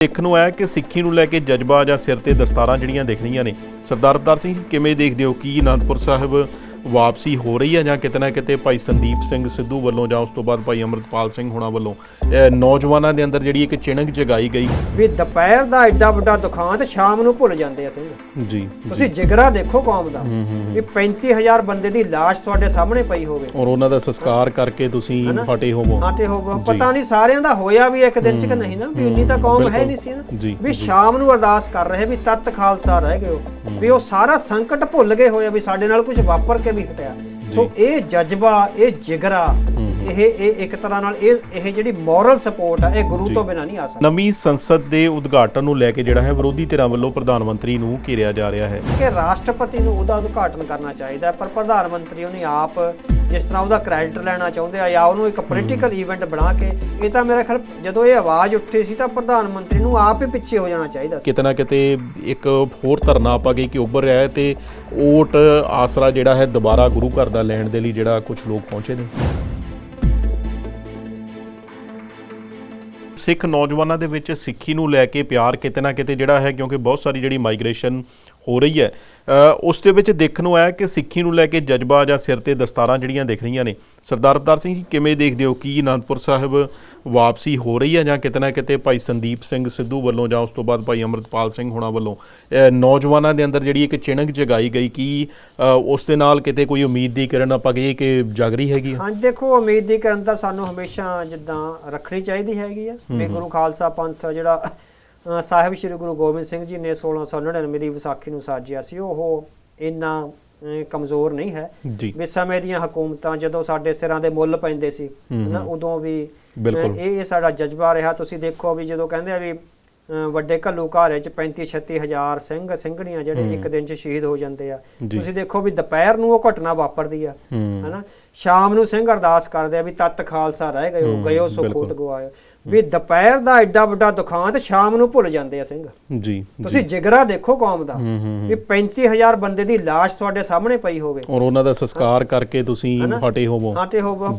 ਦੇਖਣ ਨੂੰ ਆਇਆ ਕਿ ਸਿੱਖੀ ਨੂੰ ਲੈ ਕੇ ਜਜ਼ਬਾ ਜਾਂ ਸਿਰ ਤੇ ਦਸਤਾਰਾਂ ਜਿਹੜੀਆਂ ਦਿਖ ਰਹੀਆਂ ਨੇ। ਸਰਦਾਰ ਅਵਤਾਰ ਸਿੰਘ ਕਿਵੇਂ ਦੇਖਦੇ ਹੋ ਕਿ ਅਨੰਦਪੁਰ ਸਾਹਿਬ ਵਾਪਸੀ ਹੋ ਰਹੀ ਹੈ ਜਾਂ ਕਿਤੇ ਨਾ ਕਿਤੇ ਭਾਈ ਸੰਦੀਪ ਸਿੰਘ ਸਿੱਧੂ ਵੱਲੋਂ ਜਾਂ ਉਸ ਤੋਂ ਬਾਅਦ ਭਾਈ ਅੰਮ੍ਰਿਤਪਾਲ ਸਿੰਘ ਹੋਣਾ ਵੱਲੋਂ ਨੌਜਵਾਨਾਂ ਦੇ ਅੰਦਰ ਜਿਹੜੀ ਇੱਕ ਚਿਣਕ ਜਗਾਈ ਗਈ ਵੀ ਦੁਪਹਿਰ ਦਾ ਐਡਾ ਵੱਡਾ ਦੁਖਾਂਤ ਸ਼ਾਮ ਨੂੰ ਭੁੱਲ ਜਾਂਦੇ ਆ ਸਿੰਘ ਜੀ। ਤੁਸੀਂ ਜਿਗਰਾ ਦੇਖੋ ਕੌਮ ਦਾ ਵੀ 35000 ਬੰਦੇ ਦੀ ਲਾਸ਼ ਤੁਹਾਡੇ ਸਾਹਮਣੇ ਪਈ ਹੋਵੇ ਔਰ ਉਹਨਾਂ ਦਾ ਸੰਸਕਾਰ ਕਰਕੇ ਤੁਸੀਂ ਹਟੇ ਹੋਵੋ ਪਤਾ ਨਹੀਂ ਸਾਰਿਆਂ ਦਾ ਹੋਇਆ ਵੀ ਇੱਕ ਦਿਨ ਚ ਕਿ ਨਹੀਂ ਨਾ ਵੀ ਇੰਨੀ ਤਾਂ ਕੌਮ ਹੈ ਨਹੀਂ ਸੀ ਨਾ ਵੀ ਸ਼ਾਮ ਨੂੰ ਅਰਦਾਸ ਕਰ ਰਹੇ ਵੀ ਤਤ ਖਾਲਸਾ ਰਹਿ ਗਏ ਵੀ ਉਹ ਸਾਰਾ ਸੰਕਟ ਭੁੱਲ ਗਏ ਹੋਏ ਵੀ ਸਾਡੇ ਨਾਲ ਕੁਝ ਵਾਪਰ ਕੇ ਵੀ ਹਟਿਆ। ਸੋ ਇਹ ਜਜ਼ਬਾ ਇਹ ਜਿਗਰਾ ਇਹ ਇੱਕ ਤਰ੍ਹਾਂ ਨਾਲ ਇਹ ਜਿਹੜੀ ਮੋਰਲ ਸਪੋਰਟ ਆ ਇਹ ਗੁਰੂ ਤੋਂ ਬਿਨਾਂ ਨਹੀਂ ਆ ਸਕਦੀ। ਨਵੀਂ ਸੰਸਦ ਦੇ ਉਦਘਾਟਨ ਨੂੰ ਲੈ ਕੇ ਜਿਹੜਾ ਹੈ ਵਿਰੋਧੀ ਧਿਰਾਂ ਵੱਲੋਂ ਪ੍ਰਧਾਨ ਮੰਤਰੀ ਨੂੰ ਘੇਰਿਆ ਜਾ ਰਿਹਾ ਹੈ ਕਿ ਰਾਸ਼ਟਰਪਤੀ ਨੂੰ ਉਹਦਾ ਉਦਘਾਟਨ ਕਰਨਾ ਚਾਹੀਦਾ ਪਰ ਪ੍ਰਧਾਨ ਮੰਤਰੀ ਉਹਨੇ ਆਪ ਜਿਸ ਤਰ੍ਹਾਂ ਉਹਦਾ ਕ੍ਰੈਡਿਟ ਲੈਣਾ ਚਾਹੁੰਦੇ ਆ ਜਾਂ ਉਹਨੂੰ ਇੱਕ ਪੋਲੀਟੀਕਲ ਈਵੈਂਟ ਬਣਾ ਕੇ ਇਹ ਤਾਂ ਮੇਰੇ ਖਿਆਲ ਜਦੋਂ ਇਹ ਆਵਾਜ਼ ਉੱਠੀ ਸੀ ਤਾਂ ਪ੍ਰਧਾਨ ਮੰਤਰੀ ਨੂੰ ਆਪ ਹੀ ਪਿੱਛੇ ਹੋ ਜਾਣਾ ਚਾਹੀਦਾ ਸੀ। ਕਿਤੇ ਨਾ ਕਿਤੇ ਇੱਕ ਹੋਰ ਧਰਨਾ ਆਪਾਂ ਗਈ ਕਿ ਉੱਭਰ ਰਿਹਾ ਹੈ ਤੇ ਓਟ ਆਸਰਾ ਜਿਹੜਾ ਹੈ ਦੁਬਾਰਾ ਗੁਰੂ ਘਰ ਦਾ ਲੈਣ ਦੇ ਲਈ ਜਿਹੜਾ ਕੁਝ ਲੋਕ ਪਹੁੰਚੇ ਨੇ। ਸਿੱਖ ਨੌਜਵਾਨਾਂ ਦੇ ਵਿੱਚ ਸਿੱਖੀ ਨੂੰ ਲੈ ਕੇ ਪਿਆਰ ਕਿਤੇ ਨਾ ਕਿਤੇ ਜਿਹੜਾ ਹੈ ਕਿਉਂਕਿ ਬਹੁਤ ਸਾਰੀ ਜਿਹੜੀ ਮਾਈਗ੍ਰੇਸ਼ਨ ਹੋ ਰਹੀ ਹੈ ਉਸ ਦੇ ਵਿੱਚ ਦੇਖਣ ਨੂੰ ਆਇਆ ਕਿ ਸਿੱਖੀ ਨੂੰ ਲੈ ਕੇ ਜਜ਼ਬਾ ਜਾਂ ਸਿਰ ਤੇ ਦਸਤਾਰਾਂ ਜਿਹੜੀਆਂ ਦਿਖ ਰਹੀਆਂ ਨੇ। ਸਰਦਾਰ ਅਵਤਾਰ ਸਿੰਘ ਕਿਵੇਂ ਦੇਖਦੇ ਹੋ ਕਿ ਅਨੰਦਪੁਰ ਸਾਹਿਬ ਵਾਪਸੀ ਹੋ ਰਹੀ ਹੈ ਜਾਂ ਕਿਤੇ ਨਾ ਕਿਤੇ ਭਾਈ ਸੰਦੀਪ ਸਿੰਘ ਸਿੱਧੂ ਵੱਲੋਂ ਜਾਂ ਉਸ ਤੋਂ ਬਾਅਦ ਭਾਈ ਅੰਮ੍ਰਿਤਪਾਲ ਸਿੰਘ ਹੋਣਾ ਵੱਲੋਂ ਨੌਜਵਾਨਾਂ ਦੇ ਅੰਦਰ ਜਿਹੜੀ ਇੱਕ ਚਿਣਕ ਜਗਾਈ ਗਈ ਕਿ ਉਸ ਦੇ ਨਾਲ ਕਿਤੇ ਕੋਈ ਉਮੀਦ ਦੀ ਕਿਰਨ ਆਪਾਂ ਕਹੀਏ ਕਿ ਜਗ ਰਹੀ ਹੈਗੀ? ਹਾਂ ਦੇਖੋ ਉਮੀਦ ਦੀ ਕਿਰਨ ਤਾਂ ਸਾਨੂੰ ਹਮੇਸ਼ਾ ਜਿੱਦਾਂ ਰੱਖਣੀ ਚਾਹੀਦੀ ਹੈਗੀ ਆ ਵੀ ਗੁਰੂ ਖਾਲਸਾ ਪੰਥ ਜਿਹੜਾ ਸਾਹਿਬ ਸ਼੍ਰੀ ਗੁਰੂ ਗੋਬਿੰਦ ਸਿੰਘ ਜੀ ਨੇ 1699 ਦੀ ਵਿਸਾਖੀ ਨੂੰ ਸਾਜਿਆ ਸੀ ਉਹ ਇੰਨਾ ਕਮਜ਼ੋਰ ਨਹੀਂ ਹੈ ਵੀ ਸਮੇਂ ਦੀਆਂ ਹਕੂਮਤਾਂ ਜਦੋਂ ਸਾਡੇ ਸਿਰਾਂ ਦੇ ਮੁੱਲ ਪੈਂਦੇ ਸੀ ਨਾ ਉਦੋਂ ਵੀ ਇਹ ਸਾਡਾ ਜਜ਼ਬਾ ਰਿਹਾ। ਤੁਸੀਂ ਦੇਖੋ ਵੀ ਜਦੋਂ ਕਹਿੰਦੇ ਆ ਵੀ ਵੱਡੇ ਘੱਲੂਘਾਰੇ ਚ 35-36 ਹਜ਼ਾਰ ਸਿੰਘ ਸਿੰਘਣੀਆਂ ਜਿਹੜੇ ਇੱਕ ਦਿਨ ਚ ਸ਼ਹੀਦ ਹੋ ਜਾਂਦੇ ਆ ਤੁਸੀਂ ਦੇਖੋ ਵੀ ਦੁਪਹਿਰ ਨੂੰ ਉਹ ਘਟਨਾ ਵਾਪਰਦੀ ਆ ਹਨਾ ਸ਼ਾਮ ਨੂੰ ਸਿੰਘ ਅਰਦਾਸ ਕਰਦੇ ਆ ਵੀ ਤਤ ਖਾਲਸਾ ਰਹਿ ਗਏ ਸੋ ਖੋਤ ਗਵਾਏ ਵੀ ਦੁਪਹਿਰ ਦਾ ਐਡਾ ਵੱਡਾ ਦੁਖਾਂਤ ਸ਼ਾਮ ਨੂੰ ਭੁੱਲ ਜਾਂਦੇ ਆ ਸਿੰਘ ਜੀ। ਤੁਸੀਂ ਜਿਗਰਾ ਦੇਖੋ ਕੌਮ ਦਾ ਵੀ 35000 ਬੰਦੇ ਦੀ ਲਾਸ਼ ਤੁਹਾਡੇ ਸਾਹਮਣੇ ਪਈ ਹੋਵੇ ਔਰ ਉਹਨਾਂ ਦਾ ਸੰਸਕਾਰ ਕਰਕੇ ਤੁਸੀਂ ਹਟੇ ਹੋਵੋ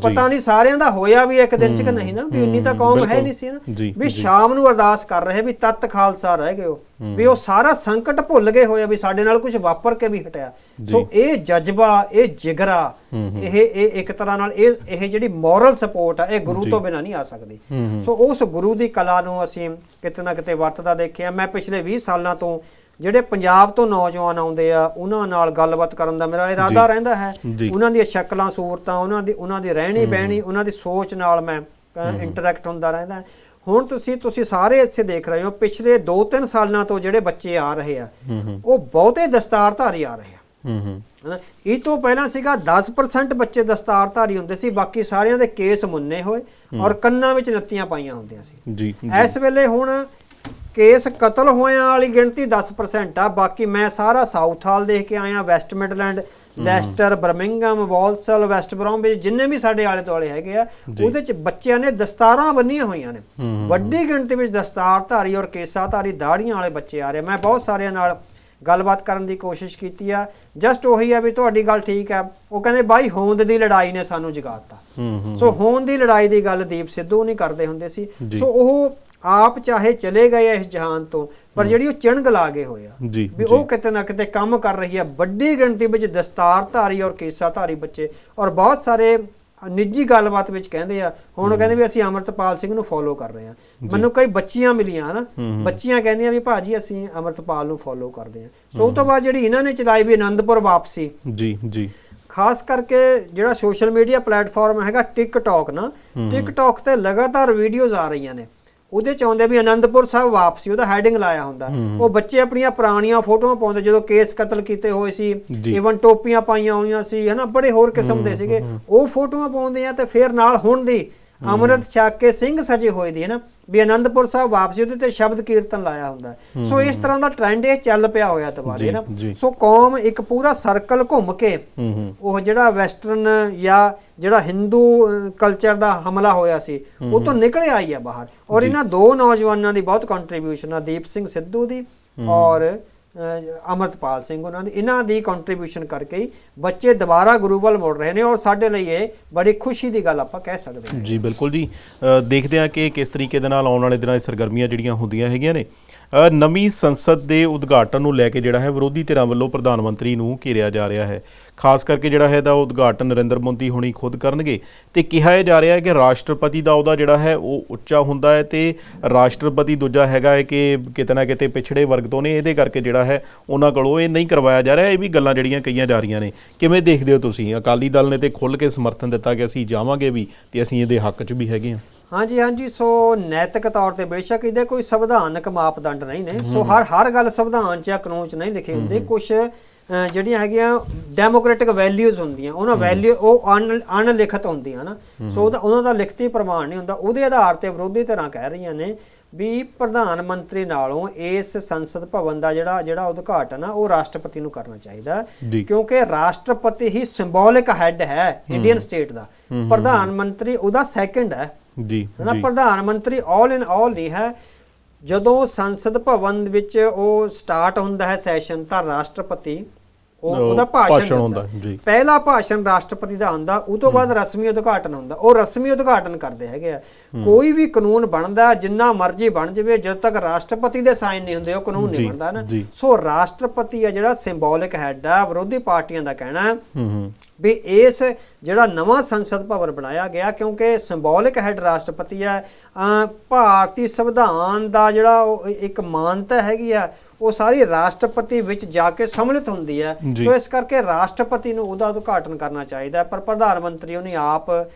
ਪਤਾ ਨਹੀਂ ਸਾਰਿਆਂ ਦਾ ਹੋਇਆ ਵੀ ਇੱਕ ਦਿਨ ਚ ਕਿ ਨਹੀਂ ਨਾ ਵੀ ਇੰਨੀ ਤਾਂ ਕੌਮ ਹੈ ਨਹੀਂ ਸੀ ਨਾ ਵੀ ਸ਼ਾਮ ਨੂੰ ਅਰਦਾਸ ਕਰ ਰਹੇ ਵੀ ਤਤ ਖਾਲਸਾ ਰਹਿ ਗਏ ਵੀ ਉਹ ਸਾਰਾ ਸੰਕਟ ਭੁੱਲ ਗਏ ਹੋਏ ਵੀ ਸਾਡੇ ਨਾਲ ਕੁਝ ਵਾਪਰ ਕੇ ਵੀ ਹਟਿਆ। ਸੋ ਇਹ ਜਜ਼ਬਾ ਇਹ ਜਿਗਰਾ ਇਹ ਇੱਕ ਤਰ੍ਹਾਂ ਨਾਲ ਇਹ ਜਿਹੜੀ ਮੋਰਲ ਸਪੋਰਟ ਆ ਇਹ ਗੁਰੂ ਤੋਂ ਬਿਨਾਂ ਨਹੀਂ ਆ ਸਕਦੀ। ਸੋ ਉਸ ਗੁਰੂ ਦੀ ਕਲਾ ਨੂੰ ਅਸੀਂ ਕਿਤੇ ਨਾ ਕਿਤੇ ਵਰਤਦਾ ਦੇਖਿਆ। ਮੈਂ ਪਿਛਲੇ 20 ਸਾਲਾਂ ਤੋਂ ਜਿਹੜੇ ਪੰਜਾਬ ਤੋਂ ਨੌਜਵਾਨ ਆਉਂਦੇ ਆ ਉਹਨਾਂ ਨਾਲ ਗੱਲਬਾਤ ਕਰਨ ਦਾ ਮੇਰਾ ਇਰਾਦਾ ਰਹਿੰਦਾ ਹੈ। ਉਹਨਾਂ ਦੀਆਂ ਸ਼ਕਲਾਂ ਸੂਰਤਾਂ ਉਹਨਾਂ ਦੀ ਰਹਿਣੀ ਬਹਿਣੀ ਉਹਨਾਂ ਦੀ ਸੋਚ ਨਾਲ ਮੈਂ ਇੰਟਰੈਕਟ ਹੁੰਦਾ ਰਹਿੰਦਾ। ਹੁਣ ਤੁਸੀਂ ਸਾਰੇ ਇੱਥੇ ਦੇਖ ਰਹੇ ਹੋ ਪਿਛਲੇ 2-3 ਸਾਲਾਂ ਤੋਂ ਜਿਹੜੇ ਬੱਚੇ ਆ ਰਹੇ ਆ ਉਹ ਬਹੁਤੇ ਦਸਤਾਰਧਾਰੀ ਆ ਰਹੇ ਆ। ਇਹ ਤੋਂ ਪਹਿਲਾਂ ਸੀਗਾ 10% ਬੱਚੇ ਦਸਤਾਰਧਾਰੀ ਹੁੰਦੇ ਸੀ ਬਾਕੀ ਸਾਰਿਆਂ ਦੇ ਕੇਸ ਮੁੰਨੇ ਹੋਏ ਔਰ ਕੰਨਾਂ ਵਿੱਚ ਨੱਤੀਆਂ ਪਾਈਆਂ ਹੁੰਦੀਆਂ ਸੀ। ਇਸ ਵੇਲੇ ਹੁਣ ਕੇਸ ਕਤਲ ਹੋਇਆਂ ਵਾਲੀ ਗਿਣਤੀ 10% ਆ ਬਾਕੀ ਮੈਂ ਸਾਰਾ ਸਾਊਥ ਹਾਲ ਦੇਖ ਕੇ ਆਇਆ West Midland Leicester Birmingham Walsall West Bromwich ਜਿੰਨੇ ਵੀ ਸਾਡੇ ਆਲੇ ਦੁਆਲੇ ਹੈਗੇ ਆ ਉਹਦੇ ਚ ਬੱਚਿਆਂ ਨੇ ਦਸਤਾਰਾਂ ਬੰਨੀਆਂ ਹੋਈਆਂ ਨੇ ਵੱਡੀ ਗਿਣਤੀ ਵਿੱਚ ਦਸਤਾਰਧਾਰੀ ਔਰ ਕੇਸਾਧਾਰੀ ਦਾੜੀਆਂ ਵਾਲੇ ਬੱਚੇ ਆ ਰਹੇ। ਮੈਂ ਬਹੁਤ ਸਾਰਿਆਂ ਨਾਲ ਗੱਲਬਾਤ ਕਰਨ ਦੀ ਕੋਸ਼ਿਸ਼ ਕੀਤੀ ਆ ਜਸਟ ਉਹੀ ਆ ਵੀ ਤੁਹਾਡੀ ਗੱਲ ਠੀਕ ਆ ਉਹ ਕਹਿੰਦੇ ਬਾਈ ਹੋਂਦ ਦੀ ਲੜਾਈ ਨੇ ਸਾਨੂੰ ਜਗਾਤਾ। ਸੋ ਹੋਂਦ ਦੀ ਲੜਾਈ ਦੀ ਗੱਲ ਦੀਪ ਸਿੱਧੂ ਨਹੀਂ ਕਰਦੇ ਹੁੰਦੇ ਸੀ। ਸੋ ਉਹ ਆਪ ਚਾਹੇ ਚਲੇ ਗਏ ਇਸ ਜਹਾਨ ਤੋਂ ਪਰ ਜਿਹੜੀ ਉਹ ਚਿਣਗ ਲਾ ਗਏ ਹੋਏ ਆ ਵੀ ਉਹ ਕਿਤੇ ਨਾ ਕਿਤੇ ਕੰਮ ਕਰ ਰਹੀ ਆ ਵੱਡੀ ਗਿਣਤੀ ਵਿੱਚ ਦਸਤਾਰਧਾਰੀ ਔਰ ਕੇਸਾਧਾਰੀ ਬੱਚੇ ਔਰ ਬਹੁਤ ਸਾਰੇ ਨਿੱਜੀ ਗੱਲਬਾਤ ਵਿੱਚ ਕਹਿੰਦੇ ਆ ਹੁਣ ਕਹਿੰਦੇ ਵੀ ਅਸੀਂ ਅੰਮ੍ਰਿਤਪਾਲ ਸਿੰਘ ਨੂੰ ਫੋਲੋ ਕਰ ਰਹੇ ਆ। ਮੈਨੂੰ ਕਈ ਬੱਚੀਆਂ ਮਿਲੀਆਂ ਹਨਾ ਬੱਚੀਆਂ ਕਹਿੰਦੀਆਂ ਵੀ ਭਾਜੀ ਅਸੀਂ ਅੰਮ੍ਰਿਤਪਾਲ ਨੂੰ ਫੋਲੋ ਕਰਦੇ ਆ। ਸੋ ਉਹ ਤੋਂ ਬਾਅਦ ਜਿਹੜੀ ਇਹਨਾਂ ਨੇ ਚਲਾਈ ਵੀ ਅਨੰਦਪੁਰ ਵਾਪਸੀ ਖਾਸ ਕਰਕੇ ਜਿਹੜਾ ਸੋਸ਼ਲ ਮੀਡੀਆ ਪਲੇਟਫਾਰਮ ਹੈਗਾ ਟਿਕਟੌਕ ਨਾ ਟਿਕਟੌਕ ਤੇ ਲਗਾਤਾਰ ਵੀਡੀਓਜ਼ ਆ ਰਹੀਆਂ ਨੇ ਉਹਦੇ ਚ ਆਉਂਦੇ ਵੀ ਅਨੰਦਪੁਰ ਸਾਹਿਬ ਵਾਪਸੀ ਉਹਦਾ ਹੈਡਿੰਗ ਲਾਇਆ ਹੁੰਦਾ ਉਹ ਬੱਚੇ ਆਪਣੀਆਂ ਪੁਰਾਣੀਆਂ ਫੋਟੋਆਂ ਪਾਉਂਦੇ ਜਦੋਂ ਕੇਸ ਕਤਲ ਕੀਤੇ ਹੋਏ ਸੀ ਈਵਨ ਟੋਪੀਆਂ ਪਾਈਆਂ ਹੋਈਆਂ ਸੀ ਹਨਾ ਬੜੇ ਹੋਰ ਕਿਸਮ ਦੇ ਸੀਗੇ ਉਹ ਫੋਟੋਆਂ ਪਾਉਂਦੇ ਆ ਤੇ ਫਿਰ ਨਾਲ ਹੁਣ ਦੀ ਅੰਮ੍ਰਿਤ ਛਕ ਕੇ ਸਿੰਘ ਸਜੇ ਹੋਏ ਦੀ ਹਨਾ ਵੀ ਅਨੰਦਪੁਰ ਸਾਹਿਬ ਵਾਪਸੀ ਉਹਦੇ ਤੇ ਸ਼ਬਦ ਕੀਰਤਨ ਲਾਇਆ ਹੁੰਦਾ। ਸੋ ਇਸ ਤਰ੍ਹਾਂ ਦਾ ਟ੍ਰੈਂਡ ਇਹ ਚੱਲ ਪਿਆ ਹੋਇਆ ਦੁਬਾਰੇ ਨਾ। ਸੋ ਕੌਮ ਇੱਕ ਪੂਰਾ ਸਰਕਲ ਘੁੰਮ ਕੇ ਉਹ ਜਿਹੜਾ ਵੈਸਟਰਨ ਜਾਂ ਜਿਹੜਾ ਹਿੰਦੂ ਕਲਚਰ ਦਾ ਹਮਲਾ ਹੋਇਆ ਸੀ ਉਹ ਤੋਂ ਨਿਕਲ ਆਈ ਆ ਬਾਹਰ ਔਰ ਇਹਨਾਂ ਦੋ ਨੌਜਵਾਨਾਂ ਦੀ ਬਹੁਤ ਕੰਟਰੀਬਿਊਸ਼ਨ ਆ ਦੀਪ ਸਿੰਘ ਸਿੱਧੂ ਦੀ ਔਰ ਅਮਰਤਪਾਲ ਸਿੰਘ ਉਹਨਾਂ ਦੀ, ਇਹਨਾਂ ਦੀ ਕੰਟਰੀਬਿਊਸ਼ਨ ਕਰਕੇ ਹੀ ਬੱਚੇ ਦੁਬਾਰਾ ਗੁਰੂ ਵੱਲ ਮੁੜ ਰਹੇ ਨੇ, ਔਰ ਸਾਡੇ ਲਈ ਇਹ ਬੜੀ ਖੁਸ਼ੀ ਦੀ ਗੱਲ ਆਪਾਂ ਕਹਿ ਸਕਦੇ ਹਾਂ। ਜੀ ਬਿਲਕੁਲ ਜੀ, ਦੇਖਦੇ ਹਾਂ ਕਿ ਕਿਸ ਤਰੀਕੇ ਦੇ ਨਾਲ ਆਉਣ ਵਾਲੇ ਦਿਨਾਂ 'ਚ ਸਰਗਰਮੀਆਂ ਜਿਹੜੀਆਂ ਹੁੰਦੀਆਂ ਹੈਗੀਆਂ ਨੇ। ਨਵੀਂ ਸੰਸਦ ਦੇ ਉਦਘਾਟਨ ਨੂੰ ਲੈ ਕੇ ਜਿਹੜਾ ਹੈ ਵਿਰੋਧੀ ਧਿਰਾਂ ਵੱਲੋਂ ਪ੍ਰਧਾਨ ਮੰਤਰੀ ਨੂੰ ਘੇਰਿਆ ਜਾ ਰਿਹਾ ਹੈ। ਖਾਸ ਕਰਕੇ ਜਿਹੜਾ ਹੈ ਇਹਦਾ ਉਦਘਾਟਨ ਨਰਿੰਦਰ ਮੋਦੀ ਹੁਣੀ ਖੁਦ ਕਰਨਗੇ, ਤੇ ਕਿਹਾ ਜਾ ਰਿਹਾ ਹੈ ਕਿ ਰਾਸ਼ਟਰਪਤੀ ਦਾ ਉਹਦਾ ਜਿਹੜਾ ਹੈ ਉਹ ਉੱਚਾ ਹੁੰਦਾ ਹੈ, ਤੇ ਰਾਸ਼ਟਰਪਤੀ ਦੂਜਾ ਹੈਗਾ ਹੈ ਕਿ ਕਿਤੇ ਨਾ ਕਿਤੇ ਪਿਛੜੇ ਵਰਗ ਤੋਂ ਨੇ, ਇਹਦੇ ਕਰਕੇ ਜਿਹੜਾ ਹੈ ਉਹਨਾਂ ਕੋਲੋਂ ਇਹ ਨਹੀਂ ਕਰਵਾਇਆ ਜਾ ਰਿਹਾ। ਇਹ ਵੀ ਗੱਲਾਂ ਜਿਹੜੀਆਂ ਕਹੀਆਂ ਜਾ ਰਹੀਆਂ ਨੇ, ਕਿਵੇਂ ਦੇਖਦੇ ਹੋ ਤੁਸੀਂ? ਅਕਾਲੀ ਦਲ ਨੇ ਤੇ ਖੁੱਲ੍ਹ ਕੇ ਸਮਰਥਨ ਦਿੱਤਾ ਕਿ ਅਸੀਂ ਜਾਵਾਂਗੇ ਵੀ ਤੇ ਅਸੀਂ ਇਹਦੇ ਹੱਕ 'ਚ ਵੀ ਹੈਗੇ ਹਾਂ। ਹਾਂਜੀ, ਸੋ ਨੈਤਿਕ ਤੌਰ ਤੇ ਬੇਸ਼ੱਕ ਇਹਦੇ ਕੋਈ ਸੰਵਿਧਾਨਕ ਮਾਪਦੰਡ ਨਹੀਂ ਨੇ, ਸੋ ਹਰ ਗੱਲ ਸੰਵਿਧਾਨ 'ਚ ਜਾਂ ਕਾਨੂੰਨ 'ਚ ਨਹੀਂ ਲਿਖੀ ਹੁੰਦੀ। ਕੁਛ ਜਿਹੜੀਆਂ ਹੈਗੀਆਂ ਡੈਮੋਕ੍ਰੈਟਿਕ ਵੈਲਿਊਜ਼ ਹੁੰਦੀਆਂ, ਉਹਨਾਂ ਵੈਲਿਊ ਉਹ ਅਣਲਿਖਤ ਹੁੰਦੀਆਂ ਨਾ, ਸੋ ਉਹਨਾਂ ਦਾ ਲਿਖਤੀ ਪ੍ਰਮਾਣ ਨਹੀਂ ਹੁੰਦਾ। ਉਹਦੇ ਆਧਾਰ ਤੇ ਵਿਰੋਧੀ ਧਿਰਾਂ ਕਹਿ ਰਹੀਆਂ ਨੇ ਵੀ ਪ੍ਰਧਾਨ ਮੰਤਰੀ ਨਾਲੋਂ ਇਸ ਸੰਸਦ ਭਵਨ ਦਾ ਜਿਹੜਾ ਉਦਘਾਟਨ ਆ ਉਹ ਰਾਸ਼ਟਰਪਤੀ ਨੂੰ ਕਰਨਾ ਚਾਹੀਦਾ, ਕਿਉਂਕਿ ਰਾਸ਼ਟਰਪਤੀ ਹੀ ਸਿੰਬੋਲਿਕ ਹੈਡ ਹੈ ਇੰਡੀਅਨ ਸਟੇਟ ਦਾ, ਪ੍ਰਧਾਨ ਮੰਤਰੀ ਉਹਦਾ ਸੈਕੰਡ ਹੈ ਜੀ ਨਾ। ਪ੍ਰਧਾਨ ਮੰਤਰੀ ਆਲ ਇਨ ਆਲ ਨਹੀਂ ਹੈ। ਜਦੋਂ ਸੰਸਦ ਭਵਨ ਵਿੱਚ ਉਹ ਸਟਾਰਟ ਹੁੰਦਾ ਹੈ ਸੈਸ਼ਨ, ਤਾਂ ਰਾਸ਼ਟਰਪਤੀ ਉਹਦਾ ਭਾਸ਼ਣ ਹੁੰਦਾ, ਪਹਿਲਾ ਭਾਸ਼ਣ ਰਾਸ਼ਟਰਪਤੀ ਦਾ ਹੁੰਦਾ, ਉਹ ਤੋਂ ਬਾਅਦ ਰਸਮੀ ਉਦਘਾਟਨ ਹੁੰਦਾ। ਉਹ ਰਸਮੀ ਉਦਘਾਟਨ ਕਰਦੇ ਹੈਗੇ ਆ। ਕੋਈ ਵੀ ਕਾਨੂੰਨ ਬਣਦਾ ਜਿੰਨਾ ਮਰਜ਼ੀ ਬਣ ਜਾਵੇ, ਜਦੋਂ ਤੱਕ ਰਾਸ਼ਟਰਪਤੀ ਦੇ ਸਾਈਨ ਨਹੀਂ ਹੁੰਦੇ ਉਹ ਕਾਨੂੰਨ ਨਹੀਂ ਬਣਦਾ ਨਾ। ਸੋ ਰਾਸ਼ਟਰਪਤੀ ਆ ਜਿਹੜਾ ਸਿੰਬੋਲਿਕ ਹੈਡ ਆ, ਵਿਰੋਧੀ ਪਾਰਟੀਆਂ ਦਾ ਕਹਿਣਾ ਵੀ ਇਸ ਜਿਹੜਾ ਨਵਾਂ ਸੰਸਦ ਭਵਨ ਬਣਾਇਆ ਗਿਆ, ਕਿਉਂਕਿ ਸਿੰਬੋਲਿਕ ਹੈਡ ਰਾਸ਼ਟਰਪਤੀ ਆ, ਭਾਰਤੀ ਸੰਵਿਧਾਨ ਦਾ ਜਿਹੜਾ ਇੱਕ ਮਾਨਤਾ ਹੈਗੀ ਆ ਉਹ ਸਾਰੀ ਰਾਸ਼ਟਰਪਤੀ ਵਿੱਚ ਜਾ ਕੇ ਸਮਿਲਿਤ ਹੁੰਦੀ ਹੈ। ਸੋ ਇਸ ਕਰਕੇ ਰਾਸ਼ਟਰਪਤੀ ਨੂੰ ਉਹਦਾ ਉਦਘਾਟਨ ਕਰਨਾ ਚਾਹੀਦਾ, ਪਰ ਪ੍ਰਧਾਨ ਮੰਤਰੀ ਉਹਨੇ ਆਪ